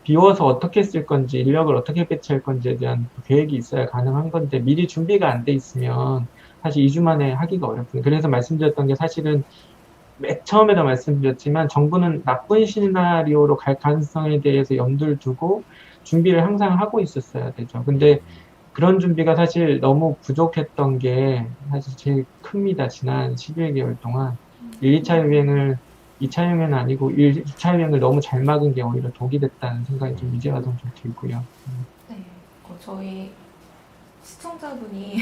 비워서 어떻게 쓸 건지, 인력을 어떻게 배치할 건지에 대한 계획이 있어야 가능한 건데, 미리 준비가 안 돼 있으면 사실 2주 만에 하기가 어렵습니다. 그래서 말씀드렸던 게, 사실은 맨 처음에도 말씀드렸지만 정부는 나쁜 시나리오로 갈 가능성에 대해서 염두를 두고 준비를 항상 하고 있었어야 되죠. 근데 그런 준비가 사실 너무 부족했던 게 사실 제일 큽니다. 지난 11개월 동안 1, 2차 유행을 2차 유행은 아니고 2차 유행을 너무 잘 막은 게 오히려 독이 됐다는 생각이 좀 이제 와서 좀 들고요. 네. 저희 시청자분이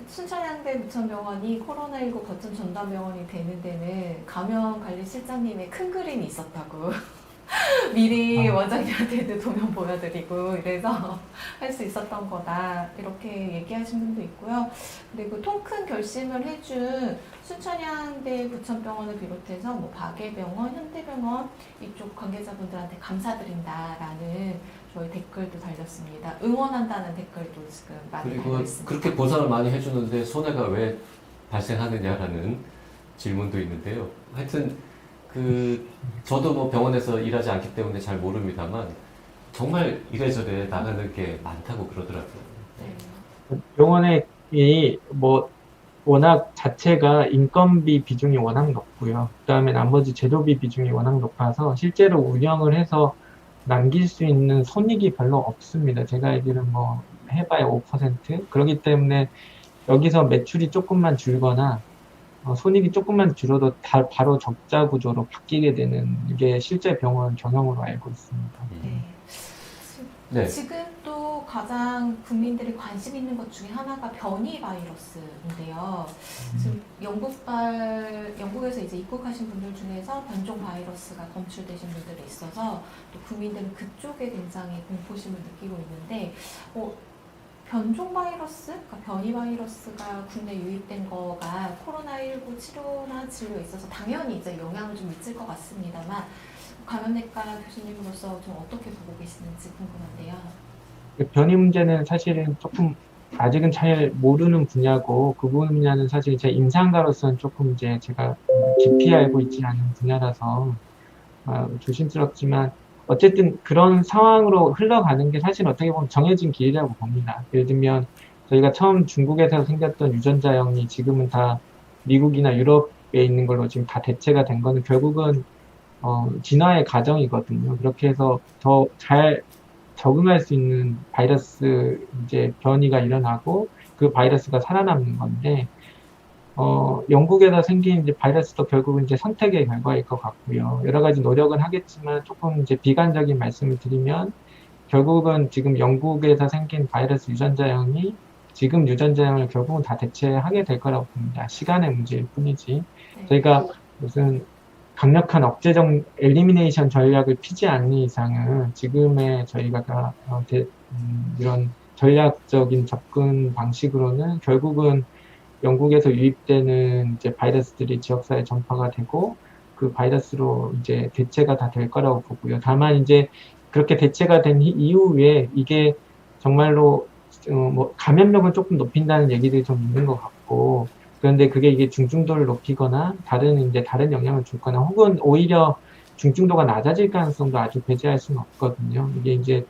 순천향대 부천병원이 코로나19 거점 전담병원이 되는 데는 감염관리실장님의 큰 그림이 있었다고. 미리 원장님한테도 도면 보여드리고 이래서 할 수 있었던 거다 이렇게 얘기하신 분도 있고요. 그리고 통 큰 결심을 해준 순천향대 부천병원을 비롯해서 뭐 박예병원, 현대병원 이쪽 관계자분들한테 감사드린다라는 저희 댓글도 달렸습니다. 응원한다는 댓글도 지금 많이 그리고 달려있습니다. 그렇게 보상을 많이 해주는데 손해가 왜 발생하느냐라는 질문도 있는데요. 하여튼 저도 뭐 병원에서 일하지 않기 때문에 잘 모릅니다만 정말 이래저래 나가는 게 많다고 그러더라고요. 네. 병원에 뭐 워낙 자체가 인건비 비중이 워낙 높고요. 그다음에 나머지 제도비 비중이 워낙 높아서 실제로 운영을 해서 남길 수 있는 손익이 별로 없습니다. 제가 알기로는 뭐 해봐야 5%? 그렇기 때문에 여기서 매출이 조금만 줄거나 손익이 조금만 줄어도 바로 적자 구조로 바뀌게 되는 이게 실제 병원 경영으로 알고 있습니다. 네. 네. 지금 또 가장 국민들이 관심 있는 것 중에 하나가 변이 바이러스인데요. 지금 영국에서 이제 입국하신 분들 중에서 변종 바이러스가 검출되신 분들이 있어서 또 국민들은 그쪽에 굉장히 공포심을 느끼고 있는데, 변종 바이러스, 그러니까 변이 바이러스가 국내 유입된 거가 코로나19 치료나 진료에 있어서 당연히 이제 영향을 좀 미칠 것 같습니다만, 감염내과 교수님으로서 좀 어떻게 보고 계시는지 궁금한데요. 변이 문제는 사실은 조금 아직은 잘 모르는 분야고 그 분야는 사실 제 임상가로서는 조금 이제 제가 깊이 알고 있지 않은 분야라서 조심스럽지만 어쨌든 그런 상황으로 흘러가는 게 사실 어떻게 보면 정해진 길이라고 봅니다. 예를 들면 저희가 처음 중국에서 생겼던 유전자형이 지금은 다 미국이나 유럽에 있는 걸로 지금 다 대체가 된 거는 결국은 진화의 과정이거든요. 그렇게 해서 더 잘 적응할 수 있는 바이러스 이제 변이가 일어나고 그 바이러스가 살아남는 건데, 영국에서 생긴 이제 바이러스도 결국은 이제 선택의 결과일 것 같고요. 여러 가지 노력은 하겠지만 조금 이제 비관적인 말씀을 드리면 결국은 지금 영국에서 생긴 바이러스 유전자형이 지금 유전자형을 결국은 다 대체하게 될 거라고 봅니다. 시간의 문제일 뿐이지. 네. 저희가 무슨 강력한 억제적 엘리미네이션 전략을 피지 않는 이상은 지금의 저희가 이런 전략적인 접근 방식으로는 결국은 영국에서 유입되는 이제 바이러스들이 지역사회 전파가 되고 그 바이러스로 이제 대체가 다 될 거라고 보고요. 다만 이제 그렇게 대체가 된 이후에 이게 정말로 뭐 감염력을 조금 높인다는 얘기들이 좀 있는 것 같고, 그런데 그게 이게 중증도를 높이거나 다른 영향을 줄거나 혹은 오히려 중증도가 낮아질 가능성도 아주 배제할 수는 없거든요. 이게 이제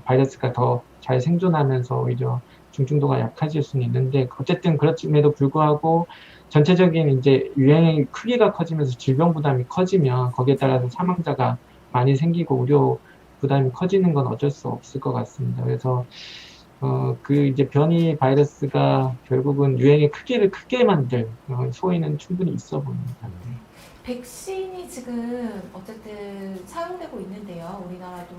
바이러스가 더 잘 생존하면서 오히려 중증도가 약해질 수는 있는데, 어쨌든 그렇음에도 불구하고 전체적인 이제 유행의 크기가 커지면서 질병 부담이 커지면 거기에 따라서 사망자가 많이 생기고 의료 부담이 커지는 건 어쩔 수 없을 것 같습니다. 그래서 그 이제 변이 바이러스가 결국은 유행의 크기를 크게 만들 소위는 충분히 있어 보입니다. 백신이 지금 어쨌든 사용되고 있는데요. 우리나라도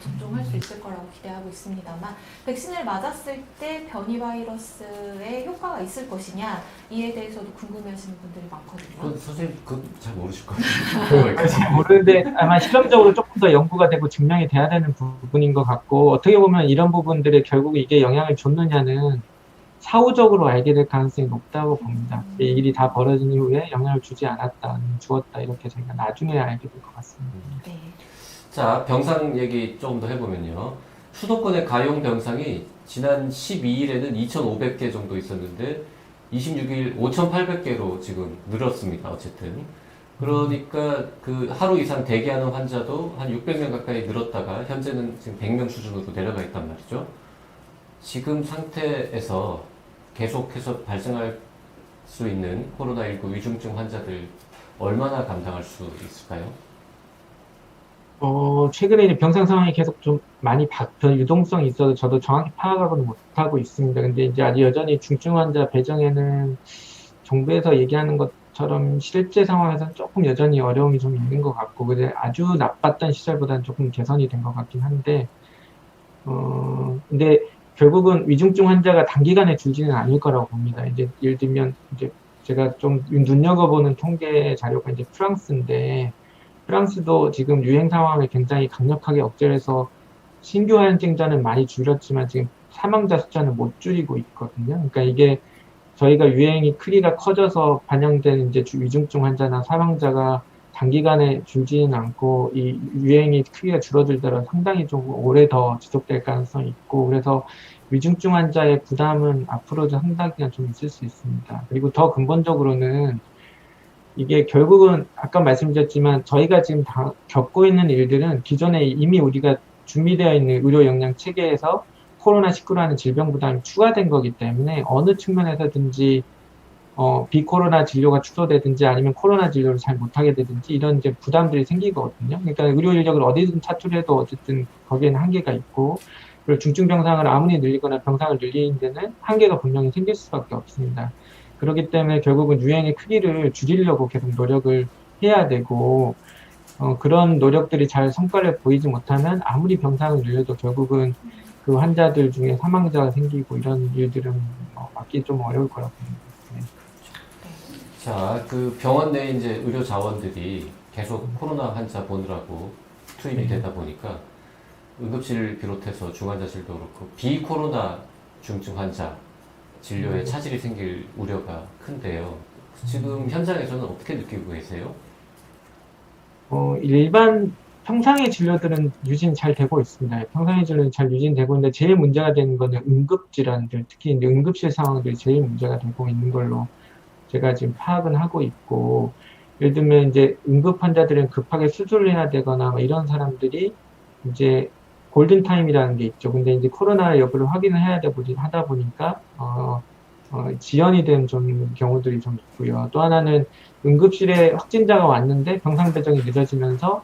접종할 수 있을 거라고 기대하고 있습니다만, 백신을 맞았을 때 변이 바이러스의 효과가 있을 것이냐, 이에 대해서도 궁금해하시는 분들이 많거든요. 선생님 그건 잘 모르실 거예요. 모르는데 아마 실험적으로 조금 더 연구가 되고 증명이 돼야 되는 부분인 것 같고, 어떻게 보면 이런 부분들이 결국 이게 영향을 줬느냐는 사후적으로 알게 될 가능성이 높다고 봅니다. 이 일이 다 벌어진 이후에 영향을 주지 않았다, 주었다, 이렇게 저희가 나중에 알게 될 것 같습니다. 네. 자, 병상 얘기 조금 더 해보면요. 수도권의 가용 병상이 지난 12일에는 2,500개 정도 있었는데 26일 5,800개로 지금 늘었습니다. 어쨌든. 그러니까 그 하루 이상 대기하는 환자도 한 600명 가까이 늘었다가 현재는 지금 100명 수준으로 내려가 있단 말이죠. 지금 상태에서 계속해서 발생할 수 있는 코로나19 위중증 환자들 얼마나 감당할 수 있을까요? 최근에 이제 병상 상황이 계속 좀 많이 유동성이 있어서 저도 정확히 파악하고는 못하고 있습니다. 근데 이제 아직 여전히 중증 환자 배정에는 정부에서 얘기하는 것처럼 실제 상황에서는 조금 여전히 어려움이 좀 있는 것 같고, 근데 아주 나빴던 시절보다는 조금 개선이 된 것 같긴 한데, 근데 결국은 위중증 환자가 단기간에 줄지는 않을 거라고 봅니다. 이제 예를 들면 이제 제가 좀 눈여겨보는 통계 자료가 이제 프랑스인데, 프랑스도 지금 유행 상황을 굉장히 강력하게 억제를 해서 신규 확진자는 많이 줄였지만 지금 사망자 숫자는 못 줄이고 있거든요. 그러니까 이게 저희가 유행이 크기가 커져서 반영된 이제 위중증 환자나 사망자가 단기간에 줄지는 않고 이 유행이 크기가 줄어들더라도 상당히 좀 오래 더 지속될 가능성이 있고, 그래서 위중증 환자의 부담은 앞으로도 상당히 좀 있을 수 있습니다. 그리고 더 근본적으로는 이게 결국은 아까 말씀드렸지만 저희가 지금 다 겪고 있는 일들은 기존에 이미 우리가 준비되어 있는 의료 역량 체계에서 코로나19라는 질병 부담이 추가된 거기 때문에 어느 측면에서든지 비코로나 진료가 축소되든지 아니면 코로나 진료를 잘 못하게 되든지 이런 이제 부담들이 생기거든요. 그러니까 의료 인력을 어디든 차출해도 어쨌든 거기에는 한계가 있고, 그리고 중증 병상을 아무리 늘리거나 병상을 늘리는 데는 한계가 분명히 생길 수밖에 없습니다. 그렇기 때문에 결국은 유행의 크기를 줄이려고 계속 노력을 해야 되고, 그런 노력들이 잘 성과를 보이지 못하면 아무리 병상을 늘려도 결국은 그 환자들 중에 사망자가 생기고 이런 일들은 막기 좀 어려울 거라고 봅니다. 네. 자, 그 병원 내 이제 의료 자원들이 계속 코로나 환자 보느라고 투입이 되다 보니까 응급실을 비롯해서 중환자실도 그렇고 비코로나 중증 환자 진료에 차질이 생길 우려가 큰데요. 지금 현장에서는 어떻게 느끼고 계세요? 일반 평상의 진료들은 유지는 잘 되고 있습니다. 평상의 진료는 잘 유지되고 있는데 제일 문제가 되는 거는 응급 질환들, 특히 이제 응급실 상황들이 제일 문제가 되고 있는 걸로 제가 지금 파악은 하고 있고, 예를 들면 이제 응급 환자들은 급하게 수술을 해야 되거나 뭐 이런 사람들이 이제 골든타임이라는 게 있죠. 근데 이제 코로나 여부를 확인을 하다 보니까, 지연이 된 좀 경우들이 좀 있고요. 또 하나는 응급실에 확진자가 왔는데 병상 배정이 늦어지면서,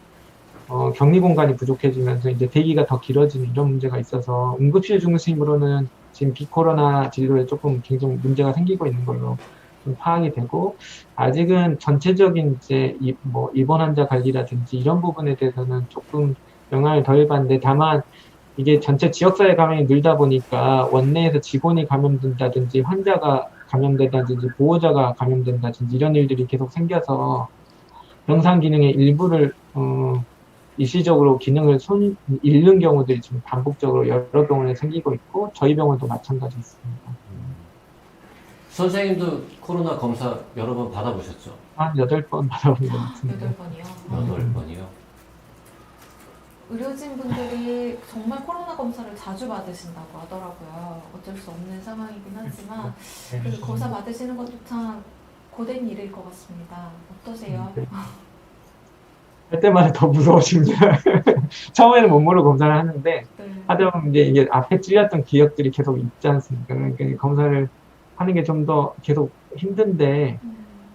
격리 공간이 부족해지면서 이제 대기가 더 길어지는 이런 문제가 있어서 응급실 중심으로는 지금 비코로나 진료에 조금 굉장히 문제가 생기고 있는 걸로 좀 파악이 되고, 아직은 전체적인 이제 뭐 입원 환자 관리라든지 이런 부분에 대해서는 조금 영향을 덜 받는데, 다만 이게 전체 지역사회 감염이 늘다 보니까 원내에서 직원이 감염된다든지 환자가 감염된다든지 보호자가 감염된다든지 이런 일들이 계속 생겨서 병상 기능의 일부를 일시적으로 기능을 잃는 경우들이 지금 반복적으로 여러 병원에 생기고 있고, 저희 병원도 마찬가지입니다. 선생님도 코로나 검사 여러 번 받아보셨죠? 한 8번 받아본 것 같습니다. 8번이요. 8번이요. 의료진 분들이 정말 코로나 검사를 자주 받으신다고 하더라고요. 어쩔 수 없는 상황이긴 하지만 그래서 검사 받으시는 것도 참 고된 일일 것 같습니다. 어떠세요? 할 때마다 더 무서워집니다. 처음에는 몸으로 검사를 하는데 네. 하다 보면 이제 이게 앞에 찔렸던 기억들이 계속 있지 않습니까? 그러니까 검사를 하는 게 좀 더 계속 힘든데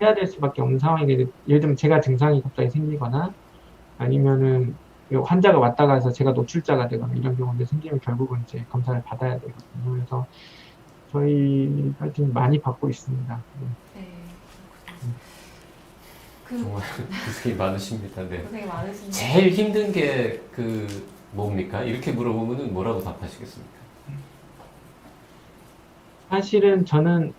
해야 될 수밖에 없는 상황이게, 예를 들면 제가 증상이 갑자기 생기거나 아니면은 환자가 왔다 가서 제가 노출자가 되거나 이런 경우도 생기면 결국은 이제 검사를 받아야 되거든요. 그래서 저희 하여튼 많이 받고 있습니다. 네. 정말 고생이 많으십니다. 네. 고생이 많으신데 제일 힘든 게 뭡니까? 이렇게 물어보면 뭐라고 답하시겠습니까? 사실은 저는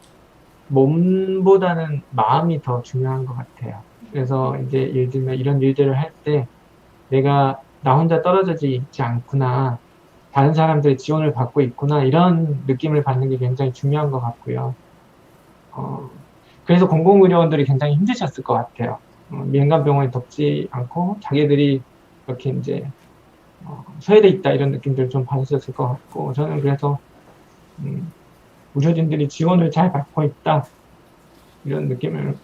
몸보다는 마음이 더 중요한 것 같아요. 그래서 이제 예를 들면 이런 일들을 할 때 내가 나 혼자 떨어져 있지 않구나, 다른 사람들의 지원을 받고 있구나, 이런 느낌을 받는 게 굉장히 중요한 것 같고요. 그래서 공공의료원들이 굉장히 힘드셨을 것 같아요. 민간 병원이 덥지 않고 자기들이 이렇게 이제 소외돼 있다 이런 느낌들을 좀 받으셨을 것 같고, 저는 그래서 의료진들이 지원을 잘 받고 있다 이런 느낌을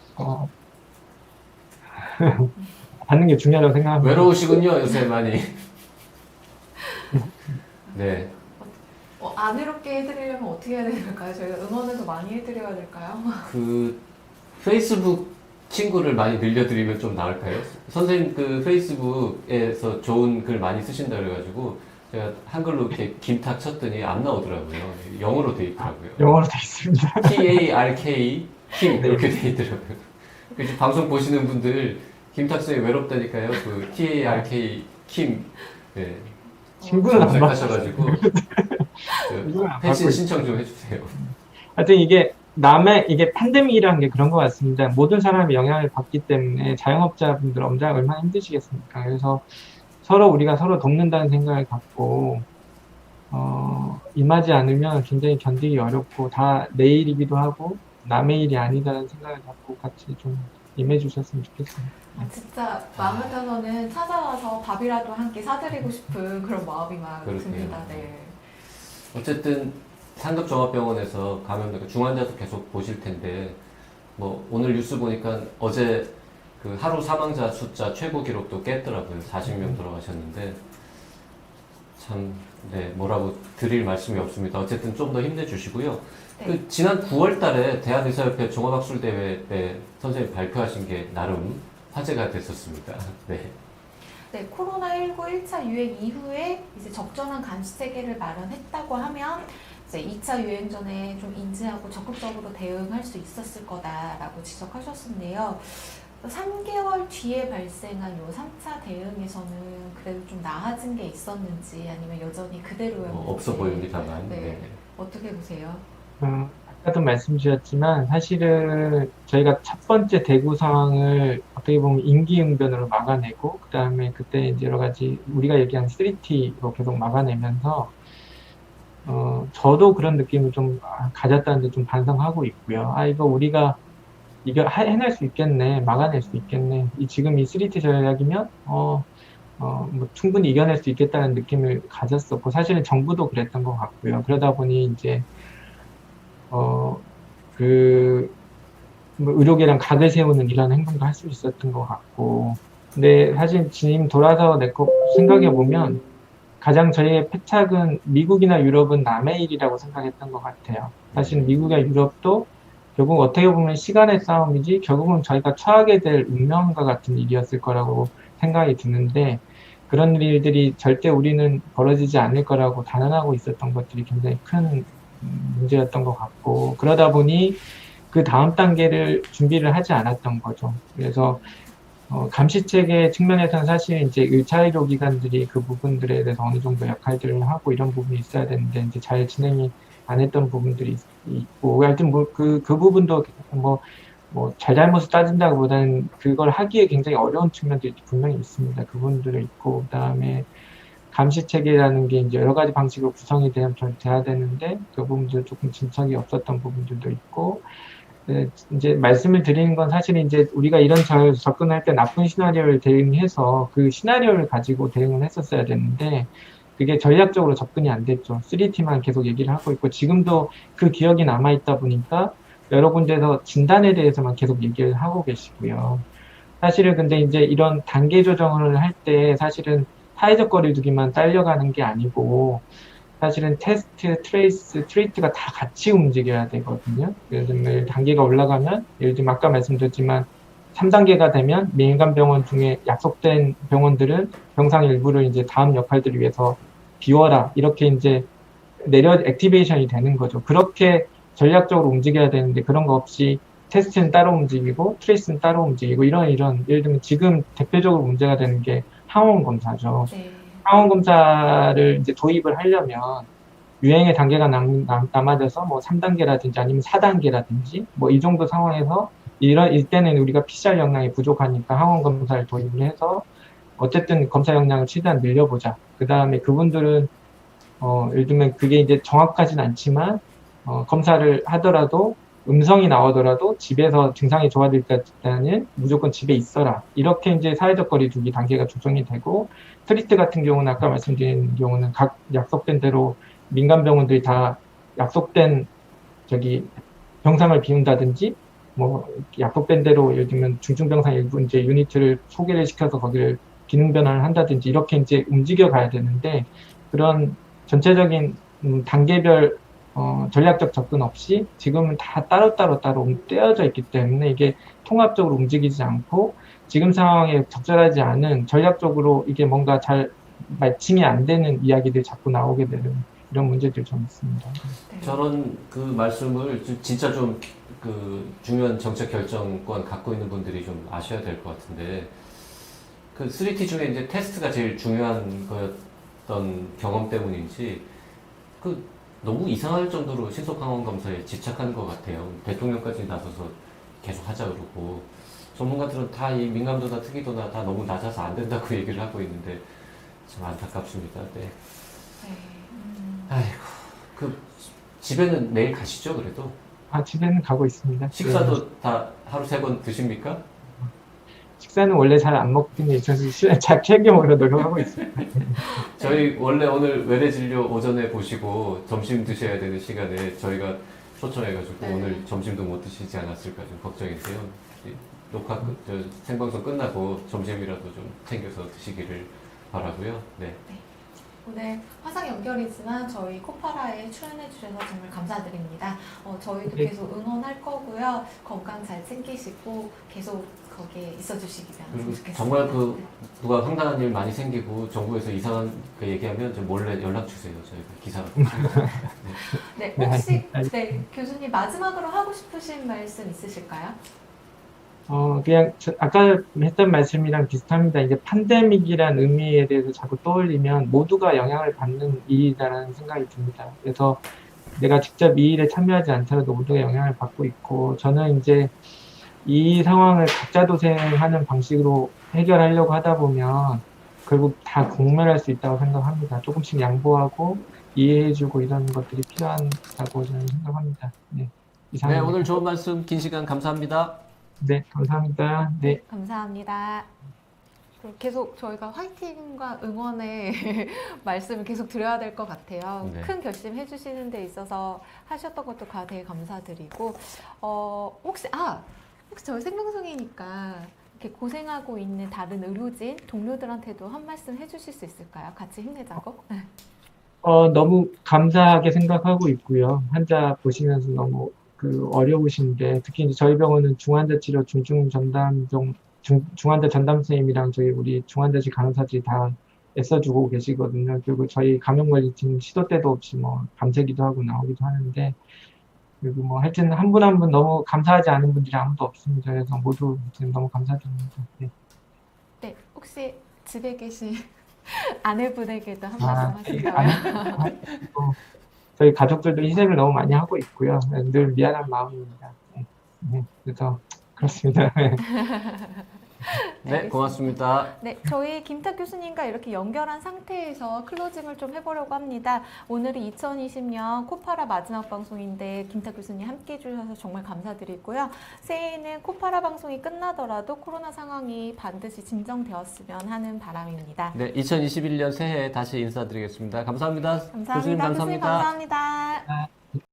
받는 게 중요하다고 생각합니다. 외로우시군요, 요새 많이. 네. 안 외롭게 해드리려면 어떻게 해야 될까요? 저희가 응원을 더 많이 해드려야 될까요? 페이스북 친구를 많이 늘려드리면 좀 나을까요? 선생님 페이스북에서 좋은 글 많이 쓰신다 그래가지고 제가 한글로 이렇게 김탁 쳤더니 안 나오더라고요. 영어로 돼 있더라고요. 영어로 돼 있습니다. TARK 킴 이렇게 돼 있더라고요. 그래서 방송 보시는 분들 김탁 선생님 외롭다니까요. TARK 킴 네. 친구는 안 받고 검색하셔가지고 팬신 신청 좀 해주세요. 하여튼 이게 팬데믹이라는 게 그런 것 같습니다. 모든 사람이 영향을 받기 때문에 자영업자분들 얼마나 힘드시겠습니까? 그래서 우리가 서로 돕는다는 생각을 갖고 임하지 않으면 굉장히 견디기 어렵고, 다 내 일이기도 하고 남의 일이 아니다라는 생각을 갖고 같이 좀 임해 주셨으면 좋겠습니다. 진짜 마음 같아서는 찾아와서 밥이라도 한 끼 사드리고 싶은 그런 마음이 막 그렇군요. 듭니다. 네. 어쨌든 상급종합병원에서 감염되고 중환자도 계속 보실 텐데 오늘 뉴스 보니까 어제 하루 사망자 숫자 최고 기록도 깼더라고요. 40명 돌아가셨는데 참 뭐라고 드릴 말씀이 없습니다. 어쨌든 좀 더 힘내주시고요. 네. 그 지난 9월 달에 대한의사협회 종합학술대회 때 선생님 발표하신 게 나름 화제가 됐었습니다. 네. 네, 코로나19 1차 유행 이후에 이제 적절한 감시 체계를 마련했다고 하면 이제 2차 유행 전에 좀 인지하고 적극적으로 대응할 수 있었을 거다라고 지적하셨는데요. 3개월 뒤에 발생한 요 3차 대응에서는 그래도 좀 나아진 게 있었는지 아니면 여전히 그대로였는지 없어 보입니다만. 네. 네. 어떻게 보세요? 아까도 말씀 주셨지만 사실은 저희가 첫 번째 대구 상황을 어떻게 보면 임기응변으로 막아내고 그다음에 그때 이제 여러 가지 우리가 얘기한 3T로 계속 막아내면서 저도 그런 느낌을 좀 가졌다는데 좀 반성하고 있고요. 이거 우리가 해낼 수 있겠네, 막아낼 수 있겠네. 지금 이 3T 전략이면 뭐 충분히 이겨낼 수 있겠다는 느낌을 가졌었고 사실은 정부도 그랬던 것 같고요. 그러다 보니 이제 뭐 의료계랑 각을 세우는 이런 행동도 할 수 있었던 것 같고. 근데 사실 지금 돌아서 생각해 보면 가장 저희의 패착은 미국이나 유럽은 남의 일이라고 생각했던 것 같아요. 사실 미국이나 유럽도 결국 어떻게 보면 시간의 싸움이지 결국은 저희가 처하게 될 운명과 같은 일이었을 거라고 생각이 드는데 그런 일들이 절대 우리는 벌어지지 않을 거라고 단언하고 있었던 것들이 굉장히 큰 문제였던 것 같고 그러다 보니 그 다음 단계를 준비를 하지 않았던 거죠. 그래서 감시체계 측면에서는 사실 이제 1차 의료기관들이 그 부분들에 대해서 어느 정도 역할들을 하고 이런 부분이 있어야 되는데 이제 잘 진행이 안 했던 부분들이 있고 하여튼 그 부분도 잘잘못을 따진다기보다는 그걸 하기에 굉장히 어려운 측면들이 분명히 있습니다. 그 부분들이 있고 그다음에 감시체계라는 게 이제 여러 가지 방식으로 구성이 돼야 되는데 그 부분도 조금 진척이 없었던 부분들도 있고 네, 이제 말씀을 드리는 건 사실 이제 우리가 이런 접근할 때 나쁜 시나리오를 대응해서 그 시나리오를 가지고 대응을 했었어야 되는데 그게 전략적으로 접근이 안 됐죠. 3T만 계속 얘기를 하고 있고 지금도 그 기억이 남아있다 보니까 여러 군데서 진단에 대해서만 계속 얘기를 하고 계시고요. 사실은 근데 이제 이런 단계 조정을 할 때 사실은 사회적 거리두기만 딸려가는 게 아니고 사실은 테스트, 트레이스, 트리트가 다 같이 움직여야 되거든요. 예를 들면 단계가 올라가면 예를 들면 아까 말씀드렸지만 3단계가 되면 민간 병원 중에 약속된 병원들은 병상 일부를 이제 다음 역할들을 위해서 비워라 이렇게 이제 액티베이션이 되는 거죠. 그렇게 전략적으로 움직여야 되는데 그런 거 없이 테스트는 따로 움직이고 트레이스는 따로 움직이고 이런 예를 들면 지금 대표적으로 문제가 되는 게 항원 검사죠. 네. 항원 검사를 이제 도입을 하려면 유행의 단계가 남아져서 뭐 3단계라든지 아니면 4단계라든지 뭐 이 정도 상황에서 이때는 우리가 PCR 역량이 부족하니까 항원 검사를 도입을 해서 어쨌든 검사 역량을 최대한 늘려보자. 그 다음에 그분들은 예를 들면 그게 이제 정확하진 않지만 검사를 하더라도 음성이 나오더라도 집에서 증상이 좋아질 때는 무조건 집에 있어라. 이렇게 이제 사회적 거리두기 단계가 조정이 되고 트리트 같은 경우는 아까 말씀드린 경우는 각 약속된 대로 민간 병원들이 다 약속된 병상을 비운다든지 뭐 약속된 대로 예를 들면 중증병상 일부 이제 유니트를 소개를 시켜서 거기를 기능 변환을 한다든지 이렇게 이제 움직여 가야 되는데 그런 전체적인 단계별 전략적 접근 없이 지금은 다 따로 떼어져 있기 때문에 이게 통합적으로 움직이지 않고 지금 상황에 적절하지 않은 전략적으로 이게 뭔가 잘 매칭이 안 되는 이야기들이 자꾸 나오게 되는 이런 문제들이 좀 있습니다. 네. 저는 그 말씀을 진짜 좀 그 중요한 정책 결정권 갖고 있는 분들이 좀 아셔야 될 것 같은데 그 3T 중에 이제 테스트가 제일 중요한 거였던 경험 때문인지 그 너무 이상할 정도로 신속항원 검사에 집착한 것 같아요. 대통령까지 나서서 계속 하자 그러고 전문가들은 다 이 민감도나 특이도나 다 너무 낮아서 안 된다고 얘기를 하고 있는데 참 안타깝습니다. 네. 네. 아이고 그 집에는 매일 가시죠 그래도? 집에는 가고 있습니다. 식사도 네. 다 하루 3번 드십니까? 식사는 원래 잘 안 먹긴 해요. 잘 챙겨 먹으려 노력하고 있습니다. 저희 원래 오늘 외래 진료 오전에 보시고 점심 드셔야 되는 시간에 저희가 초청해가지고 네. 오늘 점심도 못 드시지 않았을까 좀 걱정인데요. 생방송 끝나고 점심이라도 좀 챙겨서 드시기를 바라고요. 네. 오늘 화상 연결이지만 저희 코파라에 출연해 주셔서 정말 감사드립니다. 저희도 네. 계속 응원할 거고요. 건강 잘 챙기시고 계속 거기에 있어 주시기면 그리고 좋겠습니다. 정말 누가 황당한 일 많이 생기고 정부에서 이상한 거 얘기하면 좀 몰래 연락 주세요. 저희가 기사로. 네, 혹시 교수님 마지막으로 하고 싶으신 말씀 있으실까요? 그냥 아까 했던 말씀이랑 비슷합니다. 이제 팬데믹이란 의미에 대해서 자꾸 떠올리면 모두가 영향을 받는 일이다라는 생각이 듭니다. 그래서 내가 직접 이 일에 참여하지 않더라도 모두가 영향을 받고 있고, 저는 이제 이 상황을 각자 도생하는 방식으로 해결하려고 하다 보면 결국 다 공멸할 수 있다고 생각합니다. 조금씩 양보하고 이해해주고 이런 것들이 필요하다고 저는 생각합니다. 네, 네, 이상입니다. 오늘 좋은 말씀, 긴 시간 감사합니다. 네, 감사합니다. 네. 감사합니다. 그리고 계속 저희가 화이팅과 응원의 말씀을 계속 드려야 될 것 같아요. 네. 큰 결심 해주시는 데 있어서 하셨던 것도 되게 감사드리고, 혹시 저희 생방송이니까 이렇게 고생하고 있는 다른 의료진 동료들한테도 한 말씀 해주실 수 있을까요? 같이 힘내자고. 너무 감사하게 생각하고 있고요. 환자 보시면서 너무 어려우신데, 특히 이제 저희 병원은 중환자 치료 중환자 전담 선생님이랑 우리 중환자실 간호사들이 다 애써주고 계시거든요. 그리고 저희 감염관리팀 시도 때도 없이 밤새기도 하고 나오기도 하는데, 그리고 하여튼 한 분 한 분 너무 감사하지 않은 분들이 아무도 없습니다. 그래서 모두 지금 너무 감사드립니다. 네. 네, 혹시 집에 계신 아내분에게도 한 아, 말씀 하실까요? 저희 가족들도 희생을 너무 많이 하고 있고요. 늘 미안한 마음입니다. 그래서 그렇습니다. 네, 고맙습니다. 네, 저희 김탁 교수님과 이렇게 연결한 상태에서 클로징을 좀 해보려고 합니다. 오늘이 2020년 코파라 마지막 방송인데 김탁 교수님 함께 해주셔서 정말 감사드리고요. 새해에는 코파라 방송이 끝나더라도 코로나 상황이 반드시 진정되었으면 하는 바람입니다. 네, 2021년 새해에 다시 인사드리겠습니다. 감사합니다. 감사합니다. 교수님 감사합니다. 교수님 감사합니다.